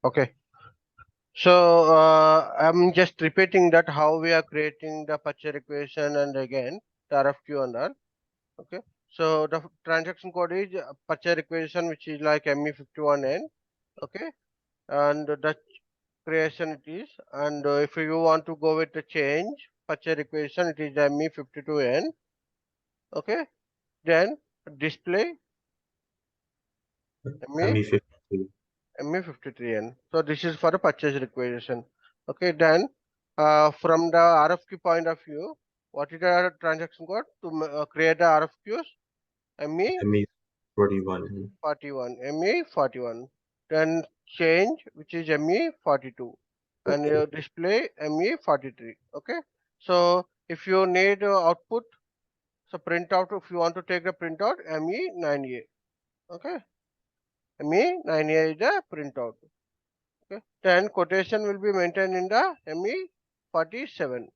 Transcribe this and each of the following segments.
Okay. So I'm just repeating that how we are creating the purchase equation and again the RFQ and all. Okay. So the transaction code is purchase equation, which is like ME51N. Okay. And the creation it is. And if you want to go with the change purchase equation, it is ME52N. Okay. Then display ME ME53. ME53N. So this is for the purchase requisition. Okay, then from the RFQ point of view, what is the transaction code to create the RFQs? ME41. ME41. Then change, which is ME42, and Okay. display ME43. Okay, so if you need output, so printout, if you want to take the printout, ME9A. Okay, ME9A is the printout. Okay. Then quotation will be maintained in the ME47.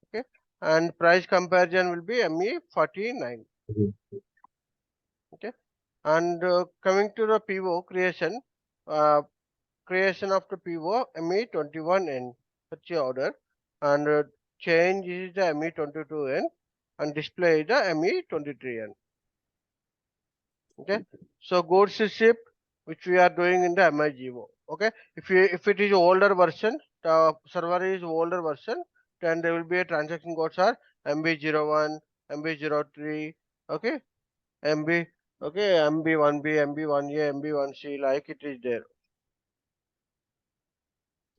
Okay. And price comparison will be ME49. Mhm. Okay. And coming to the PO creation, creation of the PO ME21N purchase order, and change is the ME22N, and display is the ME23N. Okay, so goods is shipped, which we are doing in the MIGO. Okay, if it is older version, the server is older version, then there will be a transaction codes are MB01, MB03. Okay, MB, okay, MB1B, MB1A, MB1C, like it is there.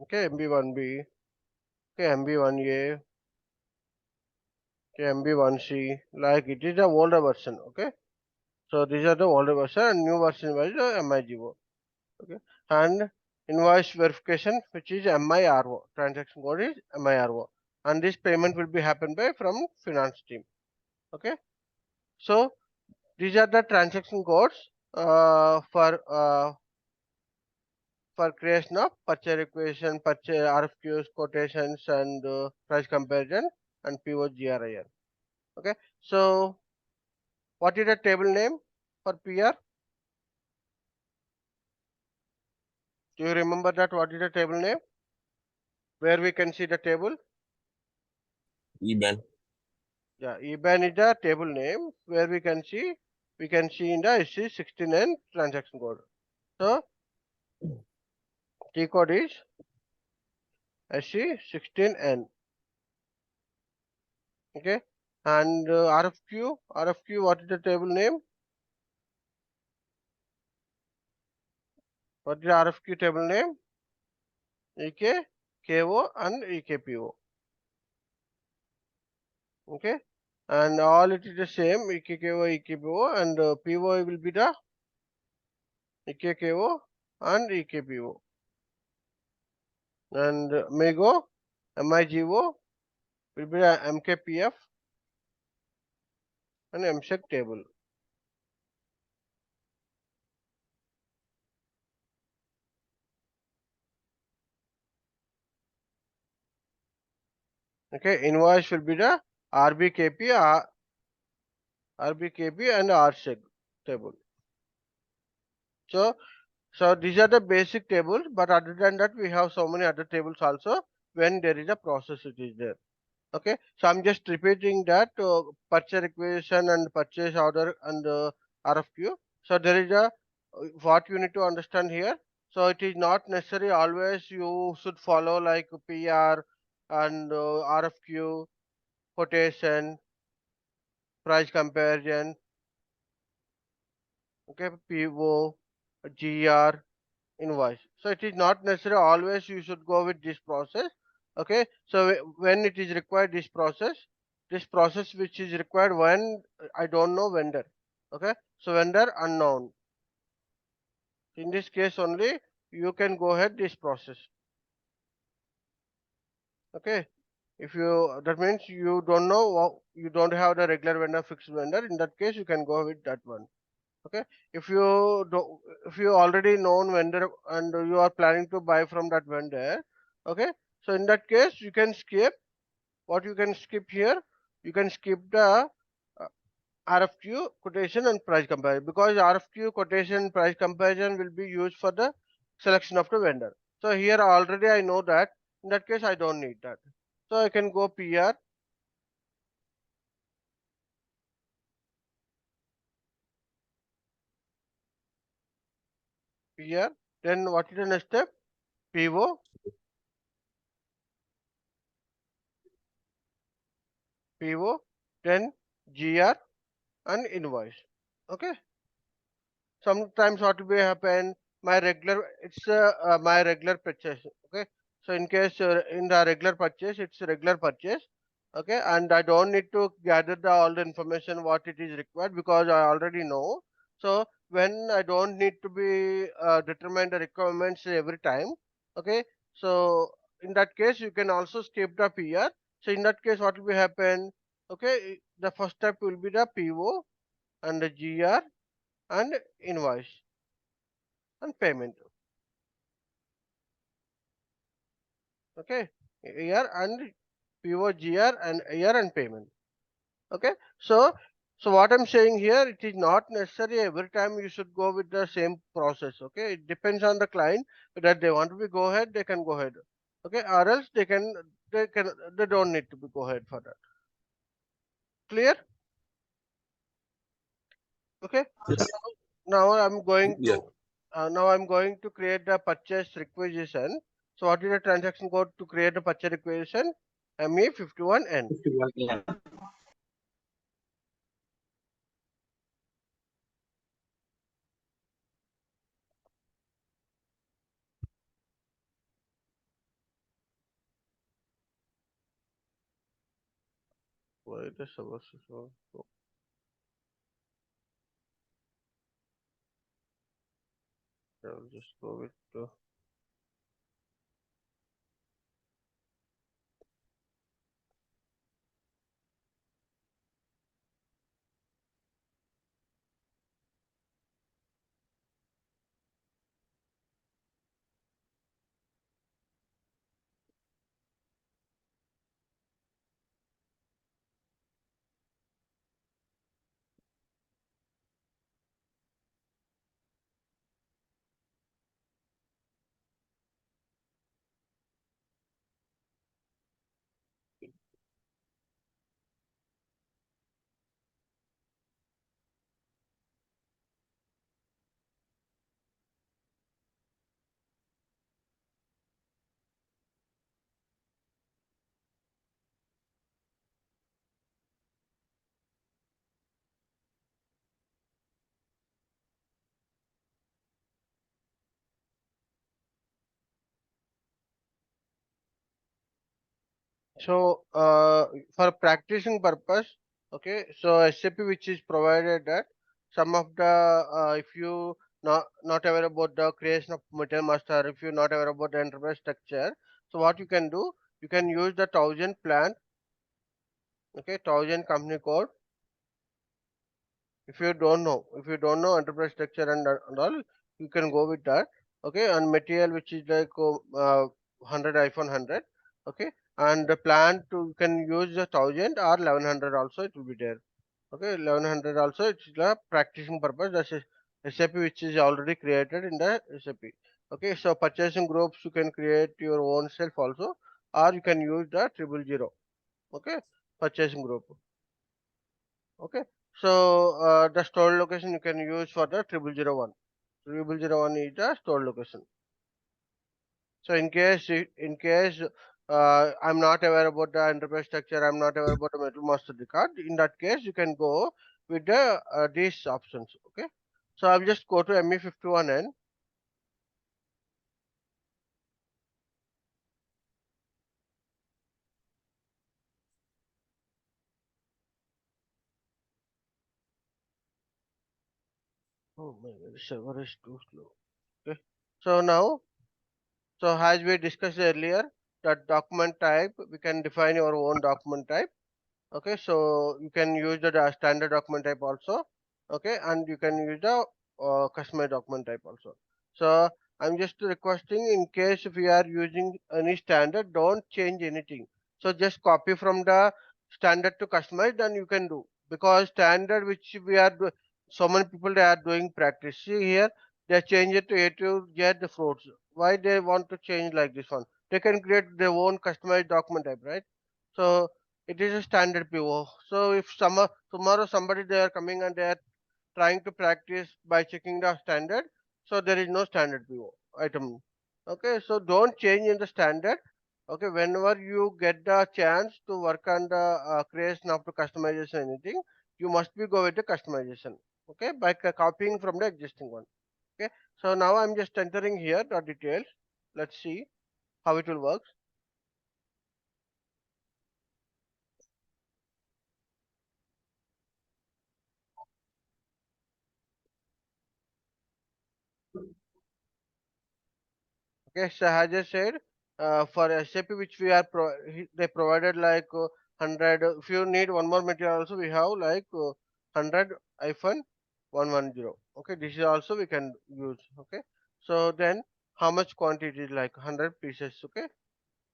Okay, MB1B, okay, MB1A, okay, MB1C, like it is the older version. Okay, so these are the older version, and new version was the MIGO. Okay, and invoice verification, which is MIRO, transaction code is MIRO, and this payment will be happen by from finance team. Okay, so these are the transaction codes for creation of purchase requisition, purchase RFQs, quotations, and price comparison, and POGRIN. Okay, so what is the table name for PR? Do you remember that? What is the table name? Where we can see the table? IBAN. Yeah, IBAN is the table name where we can see in the SC16N transaction code. So T code is SC16N. Okay, and RFQ, what is the table name? What is the RFQ table name? EK, KO, and EKPO. Okay, and all it is the same, EKKO, EKPO, and PO will be the EKKO and EKPO. And MIGO will be the MKPF and MSEC table. Okay, invoice will be the RBKP, RBKP and RSEG table. So, so these are the basic tables, but other than that, we have so many other tables also when there is a process it is there. Okay, so I'm just repeating that purchase requisition and purchase order and RFQ. So there is a what you need to understand here. So it is not necessary always you should follow like PR and RFQ, quotation, price comparison, okay, PO, GR, invoice. So it is not necessary always you should go with this process. Okay, so when it is required this process which is required when I don't know vendor. Okay, so vendor unknown. In this case only you can go ahead this process. Okay, if you that means you don't know, you don't have the regular vendor, fixed vendor, in that case you can go with that one. Okay, if you do, if you already known vendor and you are planning to buy from that vendor, okay, so in that case you can skip. What you can skip here, you can skip the uh, RFQ quotation and price comparison, because RFQ quotation price comparison will be used for the selection of the vendor. So here already I know that. In that case, I don't need that. So I can go PR, PR. Then what is the next step? PO, PO, then GR and invoice. Okay. Sometimes what will happen, my regular, it's my regular purchase. Okay. So in case in the regular purchase, it's regular purchase. Okay. And I don't need to gather all the information what it is required because I already know. So when I don't need to be determine the requirements every time. Okay. So in that case, you can also skip the PR. So in that case, what will be happen? Okay. The first step will be the PO and the GR and invoice and payment. Okay, year and POGR and year and payment. Okay, so what I'm saying here, it is not necessary every time you should go with the same process. Okay, it depends on the client that they want to be go ahead, they can go ahead. Okay, or else they don't need to be go ahead for that. Clear? Okay. Yes. Now I'm going Yeah. to create the purchase requisition. So what is the transaction code to create the purchase requisition? ME51N. 51. Yeah. Why the supposed to I'll just go with so for practicing purpose, okay. So SAP which is provided that some of the if you not aware about the creation of material master, if you not aware about the enterprise structure, so what you can do, you can use the 1000 plant, okay, 1000 company code. If you don't know enterprise structure and all, you can go with that. Okay, and material which is like 100-100. Okay, and the plan to you can use the 1000 or 1100 also it will be there. Okay, 1100 also it's the practicing purpose. That's SAP which is already created in the SAP. Okay, so purchasing groups you can create your own self also, or you can use the 000. Okay, purchasing group. Okay, so the store location you can use for the 0001. 0001 is the store location. So in case I'm not aware about the enterprise structure, I'm not aware about the metal master record. In that case, you can go with the these options. Okay, so I'll just go to ME51N. Oh my God, the server is too slow. Okay, so now, so as we discussed earlier, that document type we can define your own document type. Okay, so you can use the standard document type also. Okay, and you can use the customer document type also. So I'm just requesting in case if we are using any standard, don't change anything. So just copy from the standard to customize, then you can do, because standard which we are so many people they are doing practice. See here, they change it to A to Z the fruits. Why they want to change like this one? They can create their own customized document type, right? So it is a standard PO. So if tomorrow somebody they are coming and they are trying to practice by checking the standard, so there is no standard PO item. Okay, so don't change in the standard. Okay, whenever you get the chance to work on the creation of the customization anything, you must be go with the customization. Okay, by copying from the existing one. Okay, so now I'm just entering here the details. Let's see how it will work. Okay, so as I said, for SAP which we are they provided like 100. If you need one more material also, we have like 100-110. Okay, this is also we can use. Okay, so then how much quantity is like 100 pieces. Okay,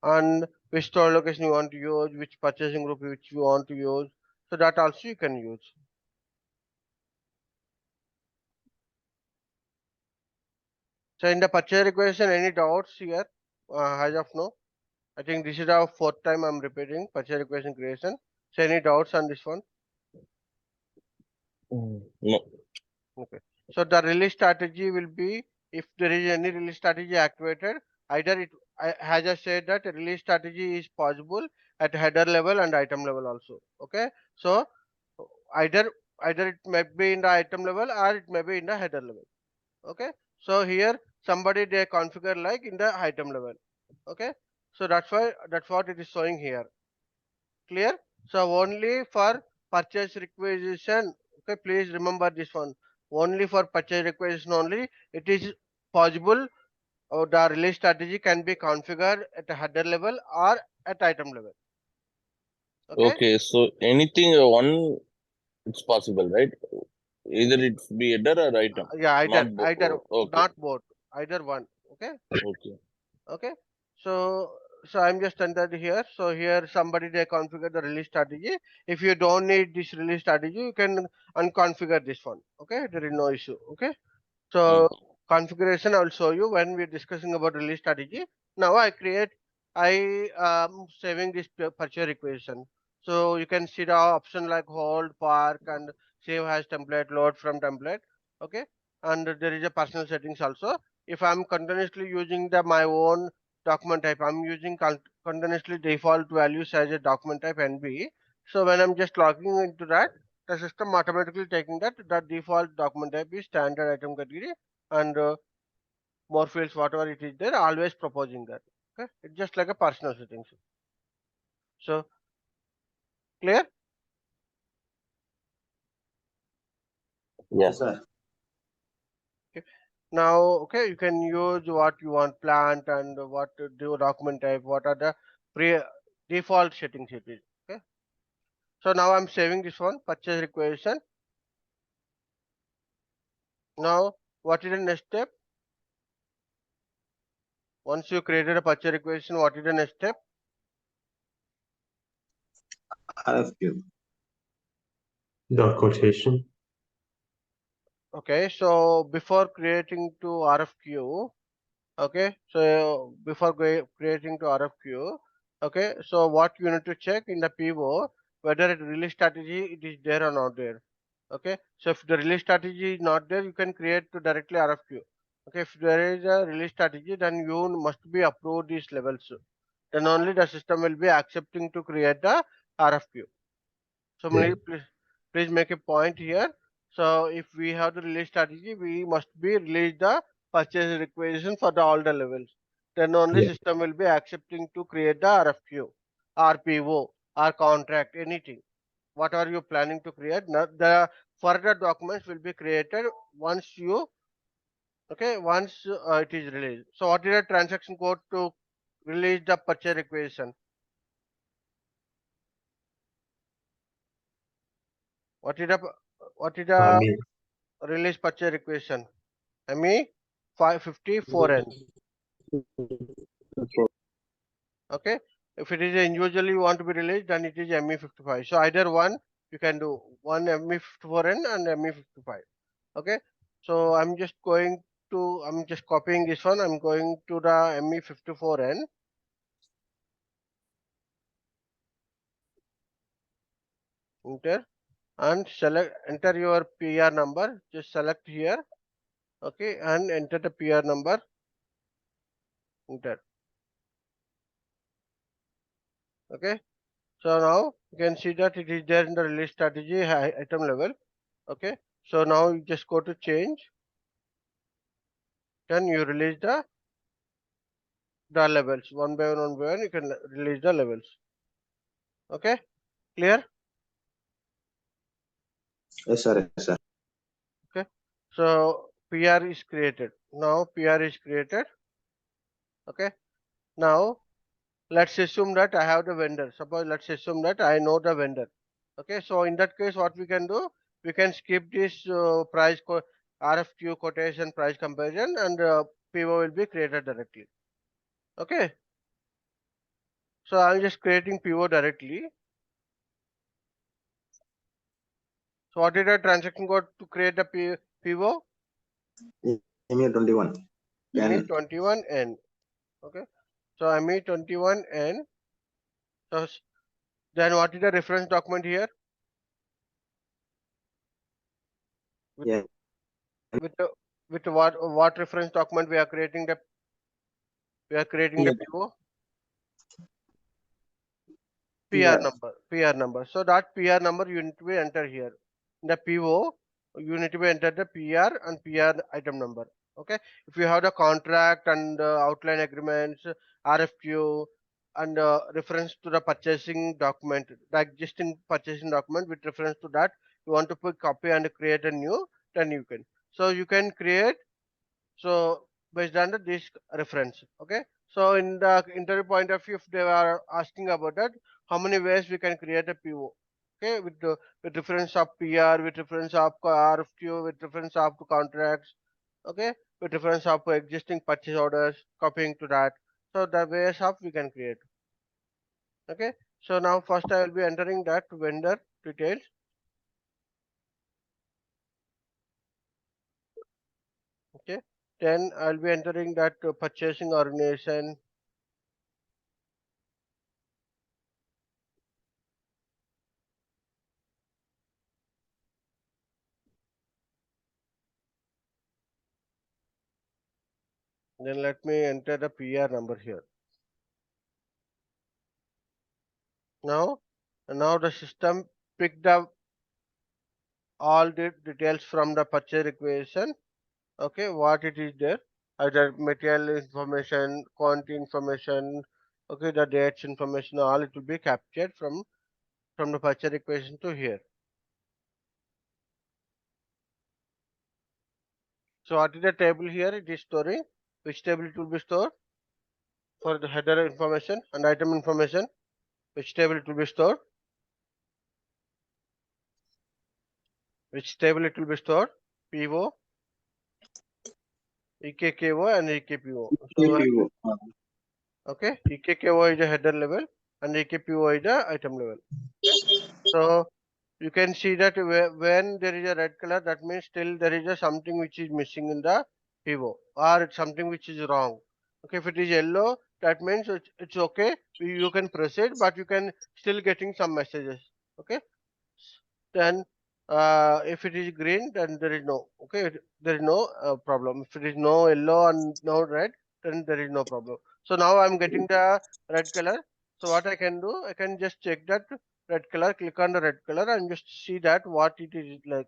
and which store location you want to use, which purchasing group which you want to use. So that also you can use. So in the purchase requisition, any doubts here as of now? I think this is our fourth time I'm repeating purchase requisition creation. So any doubts on this one? No. Okay. So the release strategy will be if there is any release strategy activated, either it as I said that release strategy is possible at header level and item level also. Okay. So either either it may be in the item level or it may be in the header level. Okay, so here somebody they configure like in the item level. Okay, so that's what it is showing here. Clear? So only for purchase requisition. Okay, please remember this one. Only for purchase requisition only it is possible, or the release strategy can be configured at a header level or at item level. Okay, Okay, so anything one it's possible, right? Either it be header or item, yeah, not either okay, not both, either one. Okay. okay, Okay, so I'm just entered here. So here somebody they configure the release strategy. If you don't need this release strategy, you can unconfigure this one. Okay, there is no issue. Okay, so okay, configuration I will show you when we're discussing about release strategy. Now I am saving this purchase requisition. So you can see the option like hold, park, and save as template, load from template. Okay, and there is a personal settings also. If I'm continuously using the my own document type, I'm using continuously default values as a document type NB. So when I'm just logging into that, the system automatically taking that the default document type is standard item category, and more fields whatever it is there always proposing that. Okay, it's just like a personal settings. So clear? yeah, Okay. Now okay, you can use what you want plant and what to do document type, what are the pre default settings it is. Okay, so now I'm saving this one purchase requisition. Now what is the next step? Once you created a purchase requisition, what is the next step? RFQ. The quotation. Okay, so before creating to RFQ, okay, so before creating to RFQ, okay, so what you need to check in the PO whether it release strategy it is there or not there. Okay, so if the release strategy is not there, you can create to directly RFQ. Okay, if there is a release strategy, then you must be approved these levels. Then only the system will be accepting to create the RFQ. So Yeah. please make a point here. So if we have the release strategy, we must be release the purchase requisition for the all the levels. Then only Yeah. system will be accepting to create the RFQ, RPO, or contract, anything. What are you planning to create? Now, the further documents will be created once you once it is released. So what is the transaction code to release the purchase requisition? What is the Me. release purchase requisition? ME 554N. Okay. If it is individually you want to be released, then it is ME55. So either one you can do one ME54N and ME55. Okay. So I'm just going to, I'm just copying this one. I'm going to the ME54N. Enter and select, enter your PR number. Just select here. Okay, and enter the PR number. Enter. Okay. So now you can see that it is there in the release strategy item level. Okay. So now you just go to change. Then you release the levels one by one. You can release the levels. Okay. Clear? Yes, sir. Yes, sir. Okay. So PR is created. Now PR is created. Okay. Now let's assume that I have the vendor. Suppose let's assume that I know the vendor. Okay. So in that case, what we can do? We can skip this RFQ quotation price comparison, and PO will be created directly. Okay. So I'm just creating PO directly. So what is the transaction code to create the PO? ME21. ME21N. Okay. So ME21N. So then what is the reference document here? With Yeah. with the, with what reference document we are creating the PO? PR number. So that PR number you need to be enter here. In the PO, you need to be enter the PR and PR item number. Okay. If you have the contract and outline agreements, RFQ, and reference to the purchasing document, the existing purchasing document with reference to that, you want to put copy and create a new, then you can. So you can create. So based on this reference. Okay. So in the interview point of view, if they are asking about that, how many ways we can create a PO? Okay, with reference of PR, with reference of RFQ, with reference of contracts. Okay, with reference of existing purchase orders, copying to that. So the ways of we can create. Okay. So now first I will be entering that vendor details. Okay. Then I'll be entering that purchasing organization. Then let me enter the PR number here. Now, the system picked up all the details from the purchase requisition. Okay, what it is there, either material information, quantity information, okay, the dates information, all it will be captured from the purchase requisition to here. So what is the table here? It is storing. Which table it will be stored? For the header information and item information, which table it will be stored? Which table it will be stored? PO, EKKO and EKPO. So KPO. okay, EKKO is a header level and EKPO is the item level. Okay, so you can see that when there is a red color, that means still there is a something which is missing in the PO, or it's something which is wrong. Okay, if it is yellow, that means it's okay. You can proceed, but you can still getting some messages. Okay, then if it is green, then there is no, okay, there is no problem. If it is no yellow and no red, then there is no problem. So now I'm getting the red color. So what I can do, I can just check that red color, click on the red color and just see that what it is like.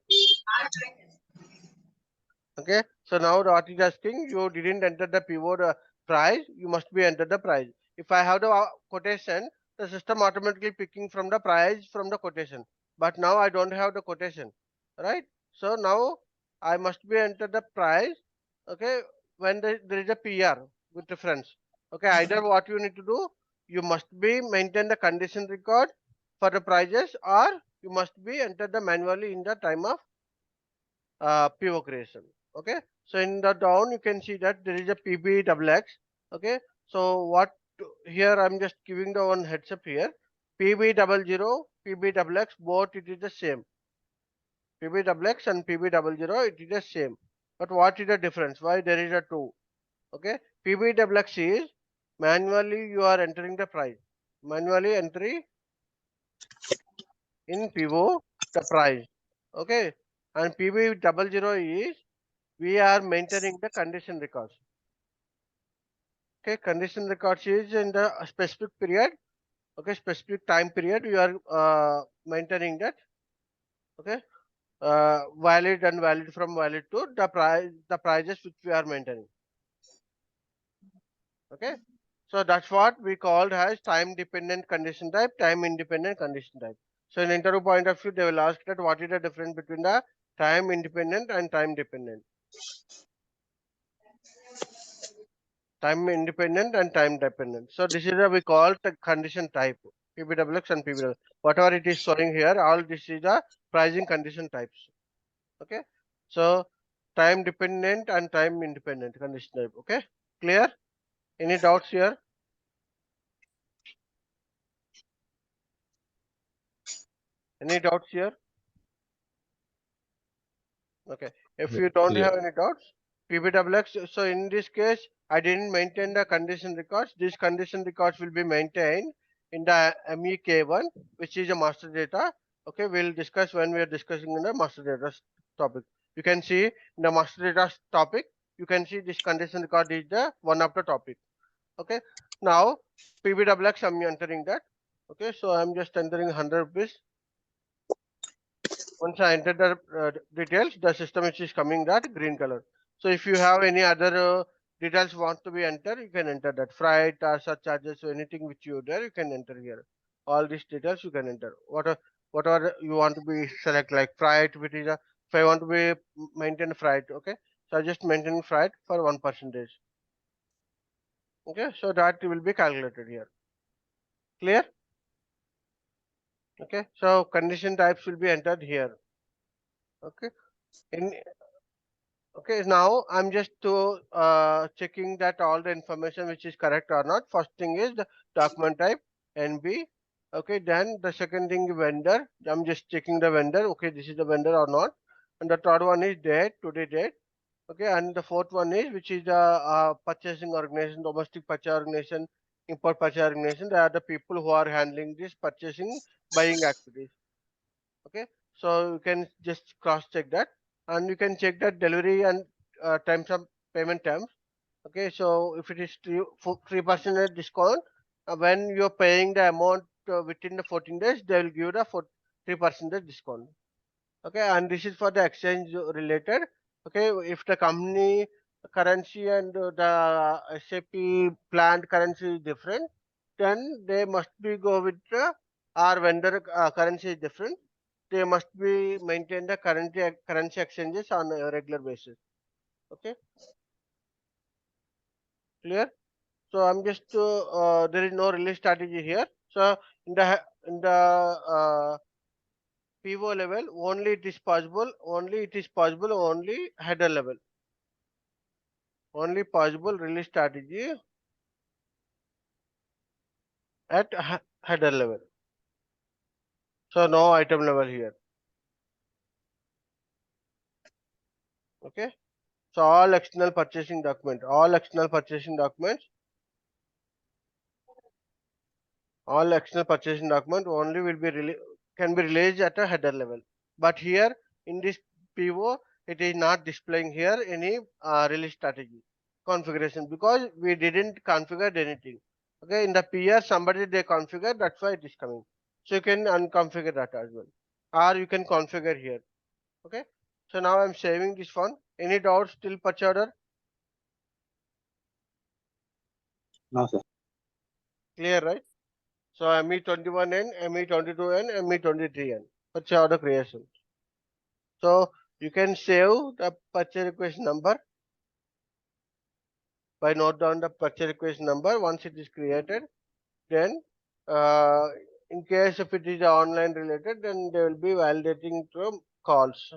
Okay, so now what is asking, you didn't enter the pivot price, you must be enter the price. If I have the quotation, the system automatically picking from the price from the quotation, but now I don't have the quotation, right? So now I must be enter the price. Okay, when there is a PR with reference. Okay, either what you need to do, you must be maintain the condition record for the prices, or you must be enter the manually in the time of pivot creation. Okay, so in the down you can see that there is a PBXX. Okay, so what here I'm just giving the one heads up here. PB00, PBXX, both it is the same. PBXX and PB00, it is the same. But what is the difference? Why there is a 2? Okay, PBWX is manually you are entering the price. Manually entry in PIVO the price. Okay, and PB00 is we are maintaining the condition records. Okay, condition records is in the specific period. Okay, specific time period you are maintaining that. Okay, valid and valid from valid to the prices which we are maintaining. Okay, so that's what we called as time dependent condition type, time independent condition type. So in interview point of view, they will ask that what is the difference between the time independent and time dependent. Time independent and time dependent. So this is a we call the condition type, PBWX and PBW. Whatever it is showing here, all this is the pricing condition types. Okay, so time dependent and time independent condition type. Okay, clear? Any doubts here? Any doubts here? Okay, if you don't Clear. have any doubts, PBWX. So in this case, I didn't maintain the condition records. These condition records will be maintained in the MEK1, which is a master data. Okay, we'll discuss when we are discussing in the master data topic. You can see in the master data topic, you can see this condition record is the one of the topic. Okay, now PBWX I'm entering that. Okay, so I'm just entering 100 rupees. Once I enter the details, the system is coming that green color. So if you have any other details want to be entered, you can enter that freight or surcharges, so anything which you there, you can enter here. All these details you can enter. Whatever you want to be select like freight, which is a, if I want to be maintain freight, okay. So I just maintain freight for 1%. Okay, so that will be calculated here. Clear? Okay, so condition types will be entered here. Okay. In Okay, now I'm just to checking that all the information which is correct or not. First thing is the document type NB. Okay, then the second thing vendor. I'm just checking the vendor. Okay, this is the vendor or not. And the third one is date, today date. Okay, and the fourth one is which is the purchasing organization, domestic purchase organization, import purchase organization. They are the people who are handling this purchasing buying activities. Okay, so you can just cross check that, and you can check that delivery and times of payment terms. Okay, so if it is 3% discount, when you're paying the amount within the 14 days, they will give the 3% discount. Okay, and this is for the exchange related. Okay, if the company currency and the SAP planned currency is different, then they must be go with the our vendor currency is different, they must be maintain the currency exchanges on a regular basis. Okay, clear? So I'm just there is no release strategy here. So in the PO level, only it is possible only header level, only possible release strategy at header level. So no item level here. Okay. So all external purchasing documents only will be can be released at a header level. But here in this PO, it is not displaying here any release strategy configuration because we didn't configure anything. Okay, in the PR somebody they configure, that's why it is coming. So you can unconfigure that as well, or you can configure here. Okay. So now I'm saving this one. Any doubts till purchase order? No, sir. Clear, right? So ME21N, ME22N, ME23N. Purchase order creation. So you can save the purchase request number by note down the purchase request number once it is created. Then uh, in case if it is online related, then they will be validating from calls.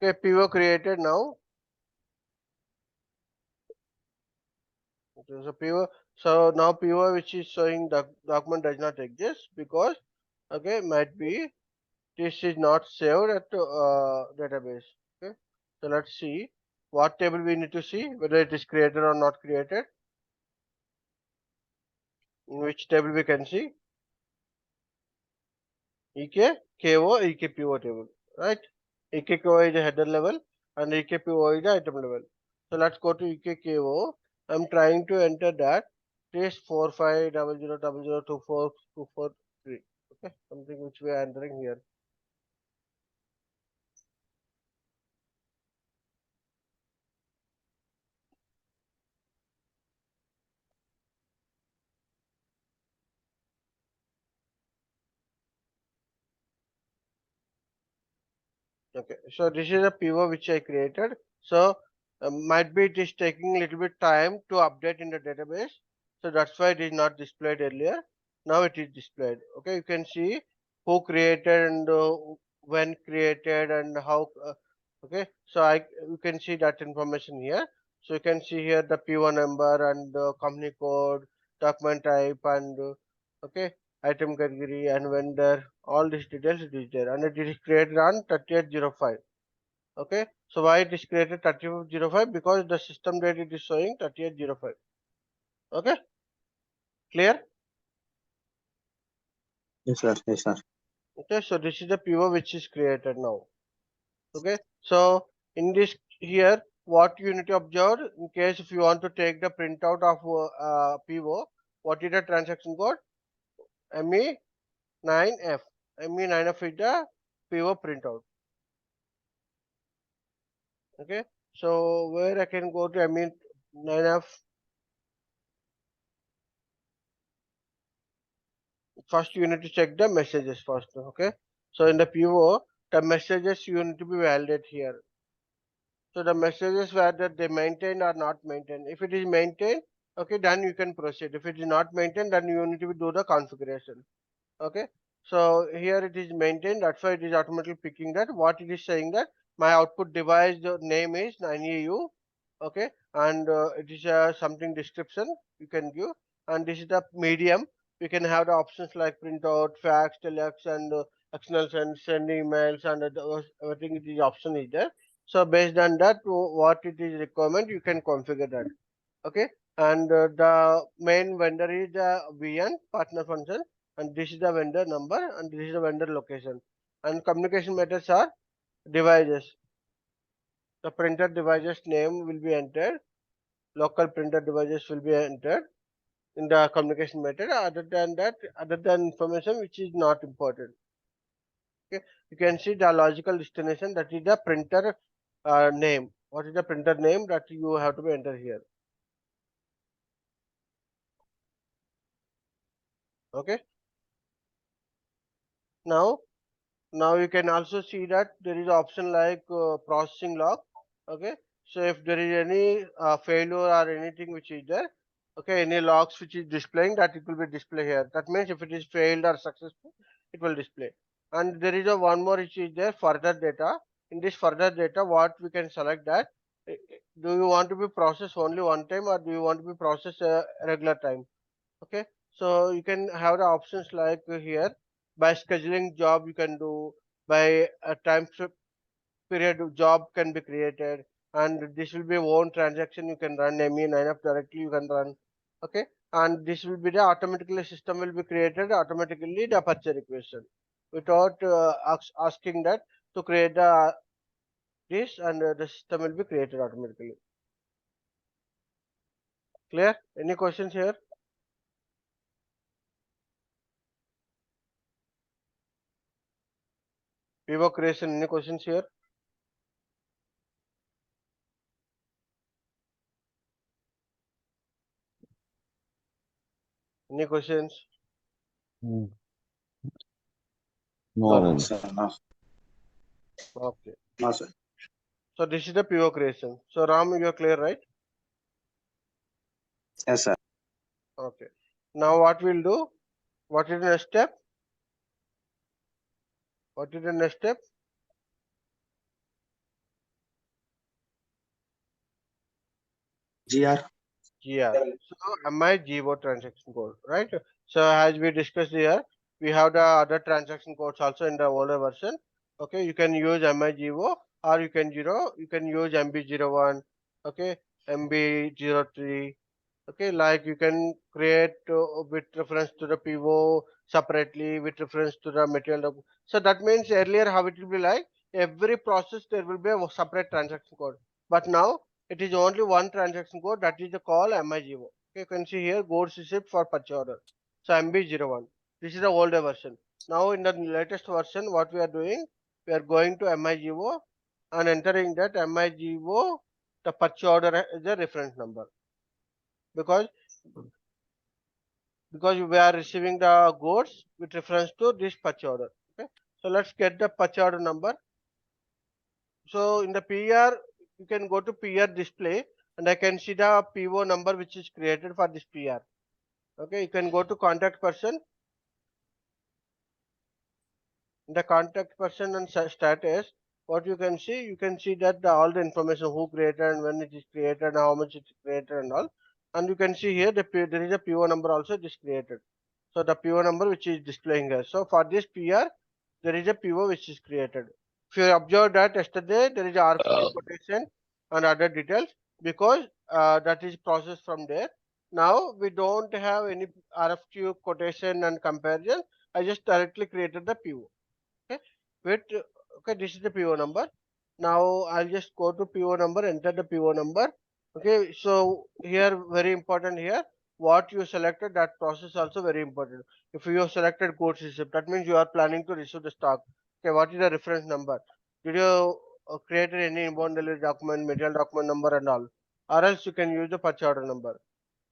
Okay, pivot created now. Okay, so pivot. So now pivot which is showing the document does not exist because okay might be this is not saved at database. Okay, so let's see what table we need to see whether it is created or not created. In which table we can see EK, KO, EK PO table, right? EK KO is the header level and EK PO is the item level. So let's go to EK KO. I'm trying to enter that. Trace 450000242443. Okay, something which we are entering here. Okay, so this is a pivot which I created. So might be it is taking a little bit time to update in the database. So that's why it is not displayed earlier. Now it is displayed. Okay, you can see who created and when created and how. Okay, so you can see that information here. So you can see here the PO number and company code, document type and okay item category and vendor, all these details it is there and it is created on 3805. Okay, so why it is created 3805? Because the system date it is showing 3805. Okay, clear? Yes, sir. Yes, sir. Okay, so this is the PO which is created now. Okay, so in this here what you need to observe in case if you want to take the printout of PO, what is the transaction code? ME9F. ME9F is the PO printout. Okay, so where I can go to ME9F? First you need to check the messages first. Okay, so in the PO the messages you need to be validate here. So the messages whether they maintained or not maintained. If it is maintained, okay, then you can proceed. If it is not maintained, then you need to do the configuration. Okay, so here it is maintained. That's why it is automatically picking that. What it is saying that my output device name is 9EU. Okay, and it is something description you can give, and this is the medium. You can have the options like printout, fax, telex, and external send emails, and everything. It is option is there. So based on that, what it is requirement, you can configure that. Okay, and the main vendor is the VN partner function, and this is the vendor number, and this is the vendor location, and communication methods are devices. The printer devices name will be entered, local printer devices will be entered in the communication method. Other than that, other than information which is not important. Okay, you can see the logical destination, that is the printer name. What is the printer name that you have to be enter here? Okay, now you can also see that there is option like processing log. Okay, so if there is any failure or anything which is there, okay, any logs which is displaying, that it will be display here. That means if it is failed or successful, it will display. And there is a one more which is there, further data. In this further data, what we can select that do you want to be processed only one time or do you want to be processed regular time? Okay, so you can have the options like here by scheduling job you can do, by a time period job can be created, and this will be one transaction you can run ME9F directly you can run. Okay, and this will be the automatically system will be created automatically the purchase requisition without asking that to create the this, and the system will be created automatically. Clear? Any questions here? Vivo creation, any questions here? Any questions? No, No, Arun. sir. No, Okay. no, sir. So this is the PO creation. So Ram, you are clear, right? Yes, sir. Okay. Now what we'll do? What is the next step? What is the next step? GR. GR. So MIGO transaction code, right? So as we discussed here, we have the other transaction codes also in the older version. Okay, you can use MIGO or you can use MB01, okay, MB03. Okay, like you can create with reference to the PO separately with reference to the material. So that means earlier how it will be like every process there will be a separate transaction code, but now it is only one transaction code, that is the call MIGO. Okay, you can see here goods receipt for purchase order. So MB01. This is the older version. Now in the latest version, what we are doing, we are going to MIGO and entering that MIGO, the purchase order is a reference number because we are receiving the goods with reference to this purchase order. Okay, so let's get the purchase order number. So in the PR, you can go to PR display and I can see the PO number which is created for this PR. Okay, you can go to contact person. In the contact person and status, what you can see that all the information who created and when it is created and how much it is created and all. And you can see here there is a PO number also it is created. So the PO number which is displaying here. So for this PR, there is a PO which is created. If you observe that yesterday, there is a RFQ quotation and other details because that is processed from there. Now we don't have any RFQ quotation and comparison. I just directly created the PO. Okay, wait. Okay, this is the PO number. Now I'll just go to PO number, enter the PO number. Okay, so here very important here what you selected, that process also very important. If you have selected goods receipt, that means you are planning to receive the stock. Okay, what is the reference number? Did you create any inbound delivery document, material document number and all, or else you can use the purchase order number.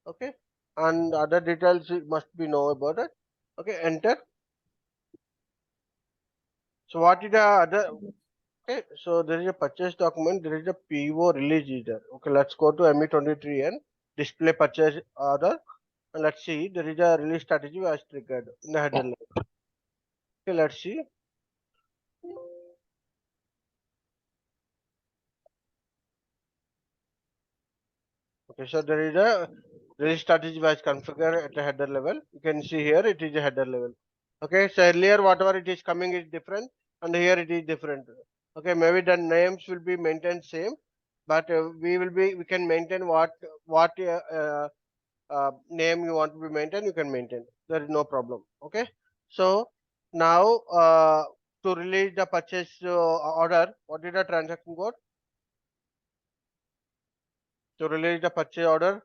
Okay, and other details you must be know about it. Okay, enter. So what is the other? Okay, so there is a purchase document, there is a PO release either. Okay, let's go to ME23 and display purchase order. And let's see, there is a release strategy was triggered in the header line. Okay, let's see. Okay, so there is a release strategy was configured at the header level. You can see here it is a header level. Okay, so earlier whatever it is coming is different, and here it is different. Okay, maybe the names will be maintained same, but we can maintain what name you want to be maintained, you can maintain. There is no problem. Okay, so now to release the purchase order, what is the transaction code? To release the purchase order,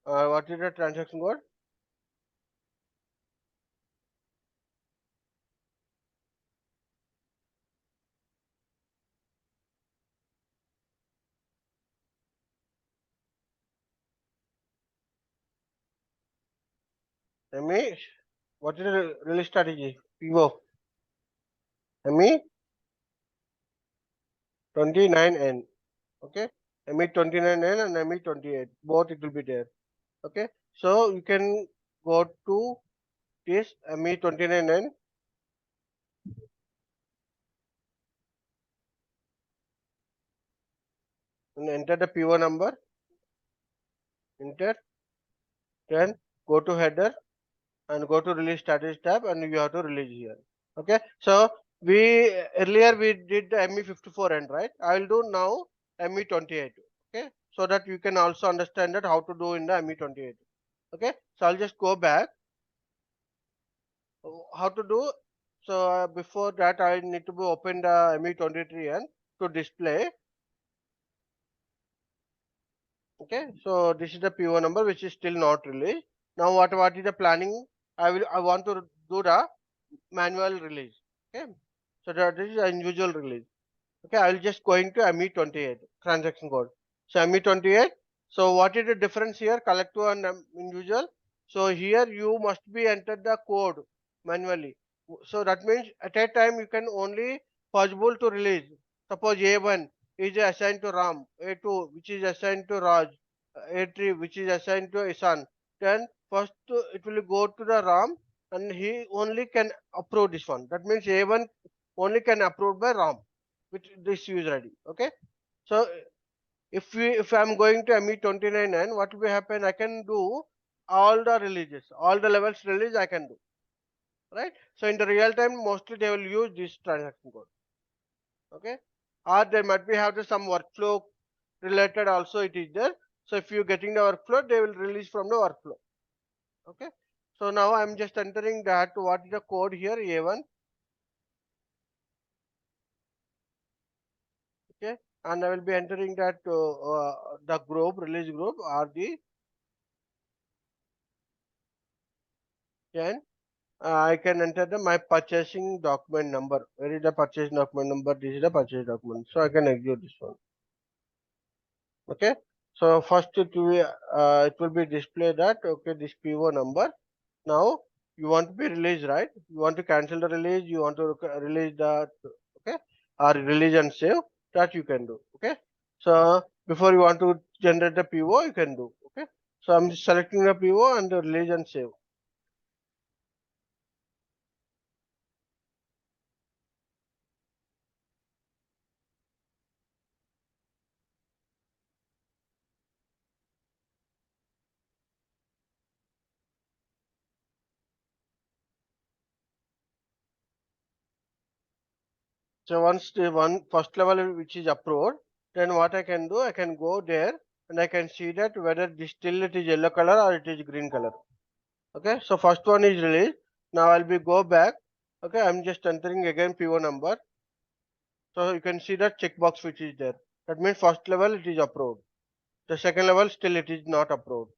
what is the transaction code? ME, what is the release strategy? PO. ME 29N. Okay, ME 29N and ME 28. Both it will be there. Okay, so you can go to this ME 29N. And enter the PO number. Enter. Then go to header and go to release status tab and you have to release here. Okay, so we earlier we did the ME54N, right? I will do now ME28. Okay, so that you can also understand that how to do in the ME28. Okay, so I'll just go back. How to do? So before that I need to be open the ME23N to display. Okay, so this is the PO number which is still not released. Now what is the planning? I want to do the manual release. Okay, so that is an individual release. Okay, I will just going to ME28 transaction code. So ME28. So what is the difference here? Collective and individual. So here you must be entered the code manually. So that means at a time you can only possible to release. Suppose A1 is assigned to Ram, A2 which is assigned to Raj, A3 which is assigned to Isan. Then first it will go to the Ram and he only can approve this one. That means A1 only can approve by Ram with this user ID. Okay, so If I'm going to ME29N, what will happen? I can do all the releases, all the levels release I can do, right? So in the real time, mostly they will use this transaction code, okay? Or they might be have some workflow related also it is there. So if you're getting the workflow, they will release from the workflow, okay? So now I'm just entering that what is the code here, A1, okay? And I will be entering that the group, release group or the 10. I can enter my purchasing document number. Where is the purchase document number? This is the purchase document. So I can execute this one. Okay. So first it will be display that okay this PO number. Now you want to be released, right? You want to cancel the release. You want to release that, okay, or release and save, that you can do. Okay. So before you want to generate the PO, you can do. Okay. So I'm selecting the PO and release and save. So once the first level which is approved, then what I can do, I can go there and I can see that whether this still it is yellow color or it is green color. Okay, so first one is released. Now I'll be go back. Okay, I'm just entering again PO number. So you can see that checkbox which is there. That means first level it is approved. The second level still it is not approved.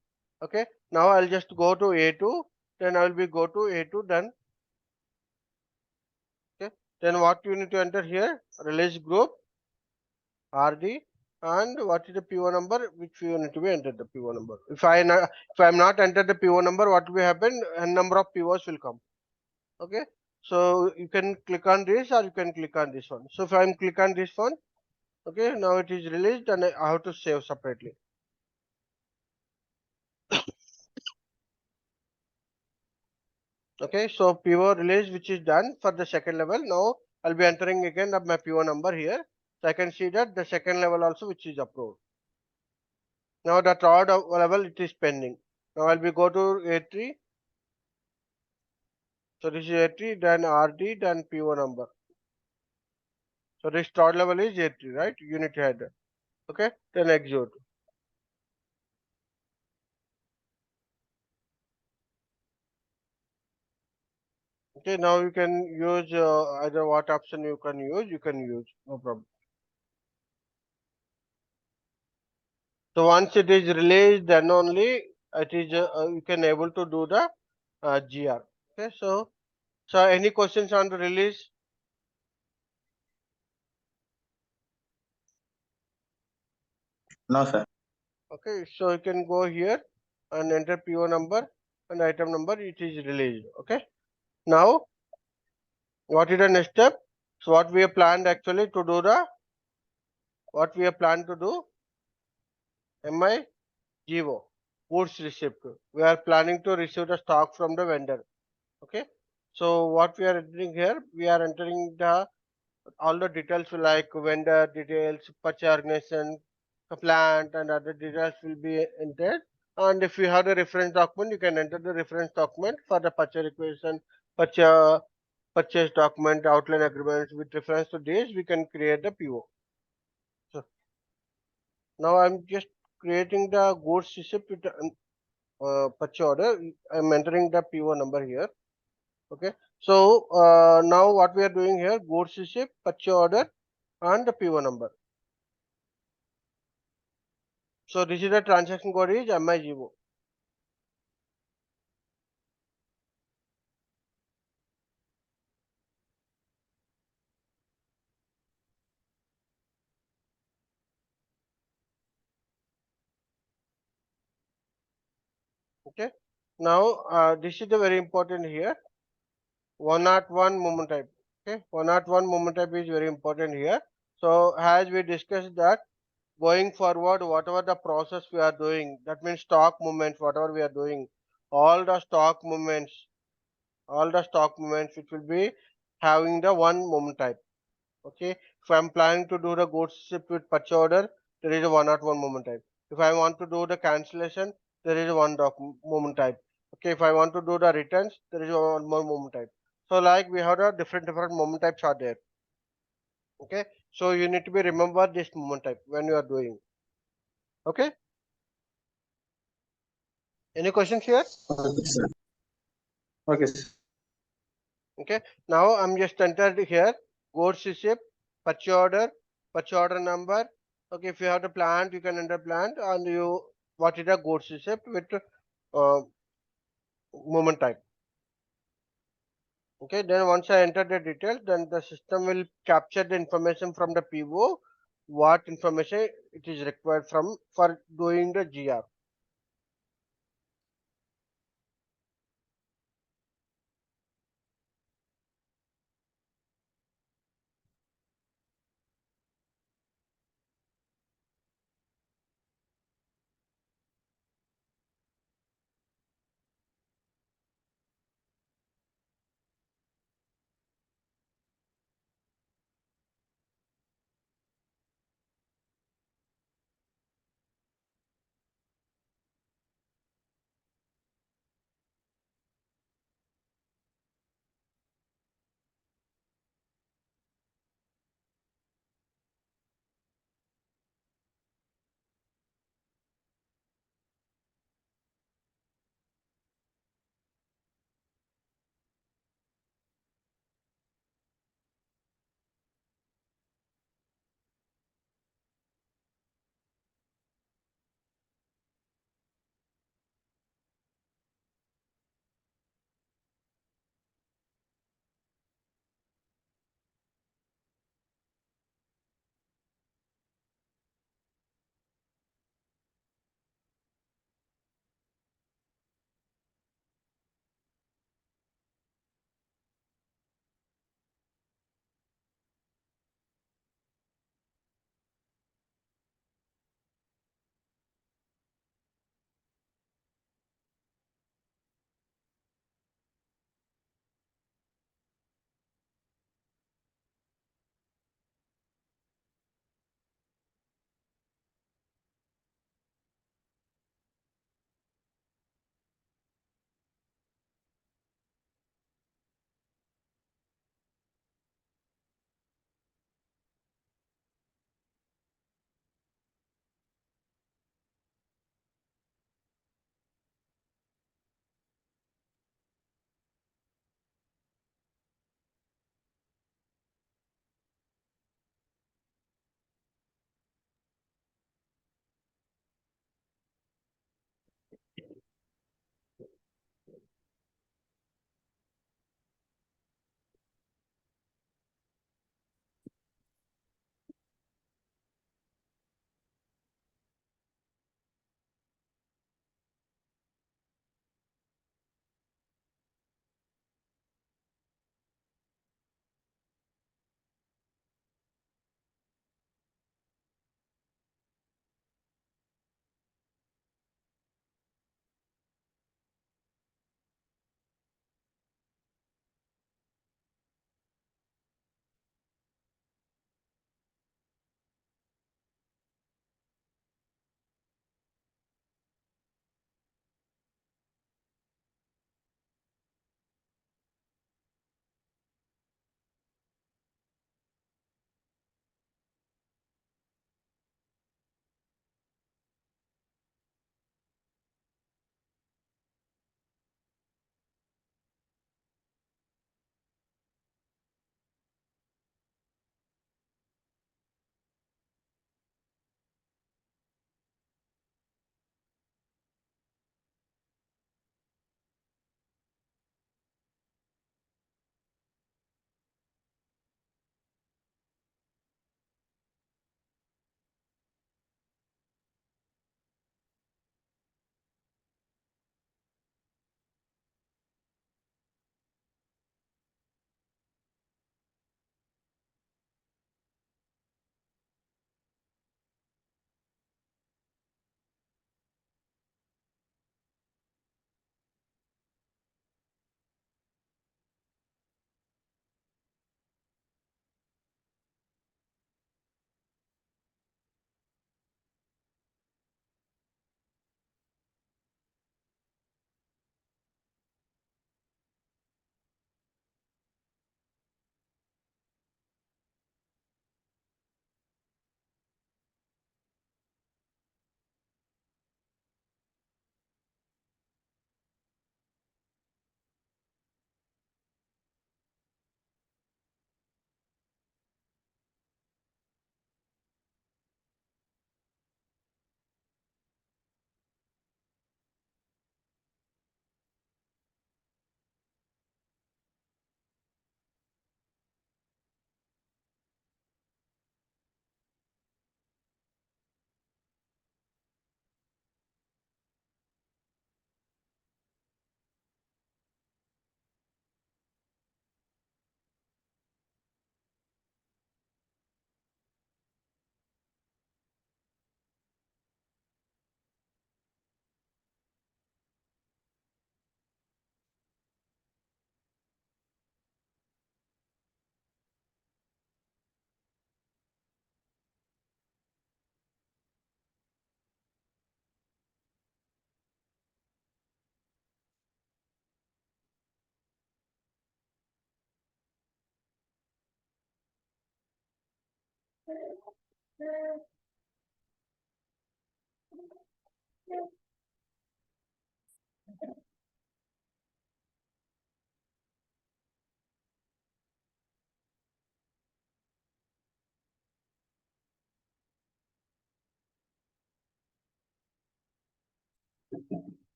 Okay, now I'll just go to A2. Then I will be go to A2 done. Okay, then what you need to enter here? Release group. RD, and what is the PO number which you need to be entered the PO number. If I am not entered the PO number, what will happen? A number of POs will come. Okay, so you can click on this or you can click on this one. So if I am click on this one, okay, now it is released and I have to save separately. Okay, so PO release which is done for the second level. Now I'll be entering again of my PO number here. So I can see that the second level also which is approved. Now the third level it is pending. Now I'll be go to A3. So this is A3, then RD, then PO number. So this third level is A3, right? Unit head. Okay, then execute. Okay, now you can use either what option you can use, no problem. So once it is released, then only it is you can able to do the GR. Okay, so any questions on the release? No, sir. Okay, so you can go here and enter PO number and item number. It is released. Okay, now what is the next step? So what we have planned actually to do the what we have planned to do MI GO goods receipt. We are planning to receive the stock from the vendor. Okay. So what we are entering here, we are entering the all the details like vendor details, purchase organization, the plant, and other details will be entered. And if you have the reference document, you can enter the reference document for the purchase requisition, purchase document, outline agreements with reference to this. We can create the PO. So now I'm just creating the goods receipt with purchase order. I'm entering the PO number here. Okay. So now what we are doing here, goods receipt, purchase order, and the PO number. So this is the transaction code is MIGO. Okay. Now this is the very important here. 101 moment type. Okay. 101 moment type is very important here. So as we discussed that going forward, whatever the process we are doing, that means stock movements, whatever we are doing, all the stock movements, which will be having the one moment type. Okay, if I'm planning to do the goods ship with purchase order, there is a 101 moment type. If I want to do the cancellation, there is a one doc moment type. Okay, if I want to do the returns, there is one more moment type. So like we have the different moment types are there. Okay, so you need to be remember this moment type when you are doing. Okay, any questions here? Okay, sir. Okay, sir. Okay, now I'm just entered here goods receipt, purchase order number. Okay, if you have the plant, you can enter plant and you what is the goods receipt with uh, moment type. Okay, then once I enter the details, then the system will capture the information from the PO, what information it is required from for doing the GR.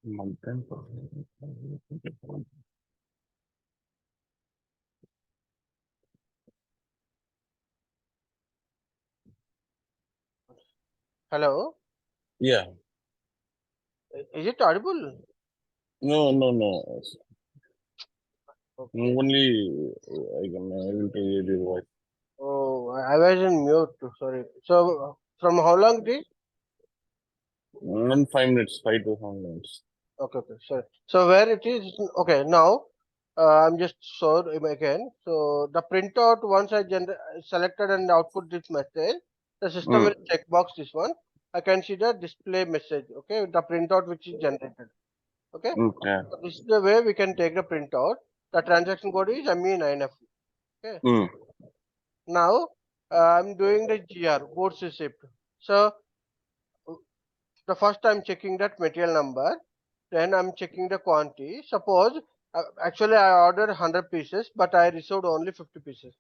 Month-end. Hello, Yeah. is it audible? No, no, no. Okay. Only I can able to hear your voice. Oh, I was in mute. Sorry. So, from how long it is? 5 minutes, 5 to 7 minutes. Okay, okay, sorry. So where it is? Okay, now I'm just showed him again. So the printout once I selected and output this message, the system will checkbox this one. I can see the display message. Okay, the printout which is generated. Okay, Okay. so this is the way we can take the printout. The transaction code is ME9F. Okay, now I'm doing the GR goods receipt. So the first I'm checking that material number, then I'm checking the quantity. Suppose actually I ordered 100 pieces, but I received only 50 pieces.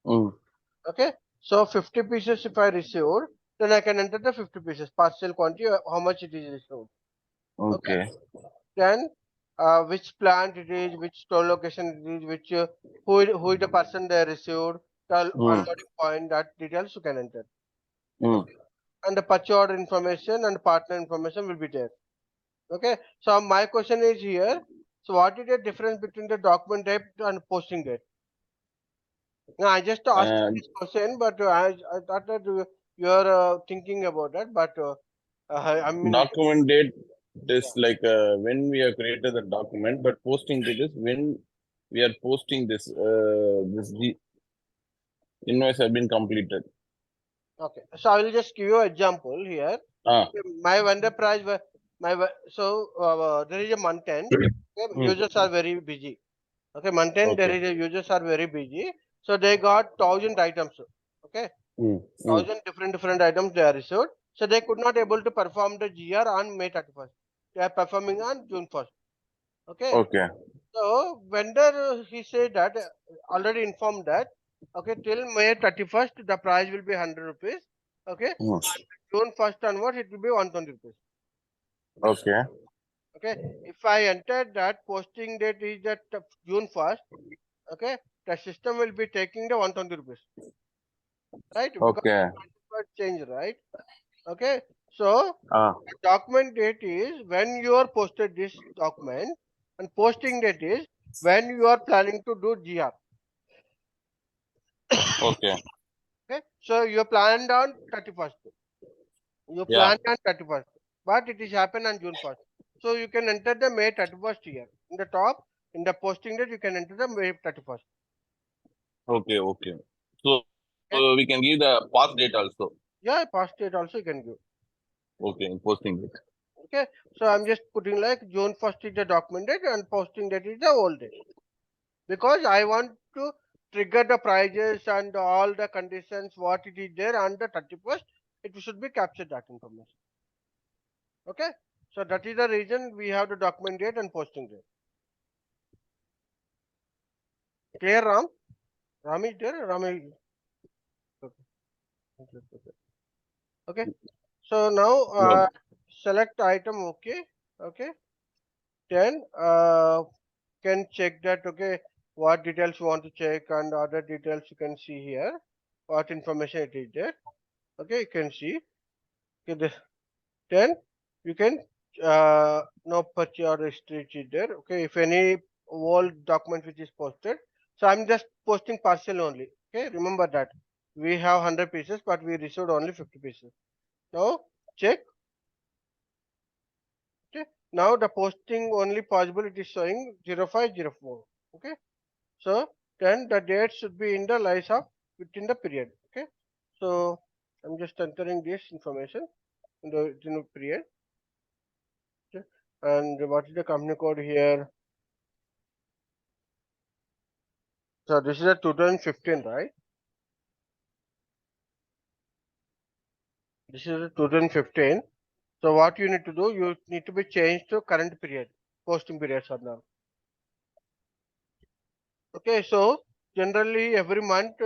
Okay, so 50 pieces if I received, then I can enter the 50 pieces partial quantity, how much it is received. Okay, Okay. then which plant it is, which store location it is, which who is the person they received, the unloading point, that details you can enter. Okay, and the purchase order information and partner information will be there. Okay, so my question is here. So what is the difference between the document date and posting date? Now I just asked this question, but I thought that you are thinking about that, but I mean, Document date is like when we have created the document, but posting date is when we are posting this invoice have been completed. okay. So I will just give you an example here. My vendor price, there is a month end. Okay, users are very busy. Okay, month end there is a users are very busy, so they got 1,000 items. Okay, 1,000 different items they are received. So they could not able to perform the GR on May 31st. They are performing on June 1st. Okay. Okay. So vendor he said that already informed that okay till May 31st the price will be 100 rupees. Okay. June 1st onwards it will be 120 rupees. Okay. Okay. If I enter that posting date is at June 1st, okay, the system will be taking the 120 rupees. Right? Because Okay. change, right? Okay. So Ah, document date is when you are posted this document, and posting date is when you are planning to do GR. okay. Okay, so you planned on 31st. You Yeah. planned on 31st, but it is happened on June 1st. So you can enter the May 31st here. In the top, in the posting date, you can enter the May 31st. Okay. Okay. So Okay? we can give the past date also. Yeah, past date also you can give. Okay, in posting date. Okay, so I'm just putting like June 1st is the document date and posting date is the old date. Because I want to trigger the prices and all the conditions, what it is there on the 31st, it should be captured that information. Okay, so that is the reason we have the document date and posting date. Clear, Ram? Ram is there? Ram is okay. Okay. So now Good. select item. Okay. Okay. Then can check that. Okay. What details you want to check and other details you can see here. What information it is there. Okay. You can see. Okay. Then you can no purchase or history is there. Okay. If any old document which is posted. So I'm just posting parcel only. Okay. Remember that we have 100 pieces, but we received only 50 pieces. Now check. Okay. Now the posting only possible it is showing 0504. Okay. So then the date should be in the lies of within the period. Okay. So I'm just entering this information in the period. Okay. And what is the company code here? So this is a 2015, right? This is a 2015. So what you need to do, you need to be changed to current period, posting periods are now. Okay, so generally every month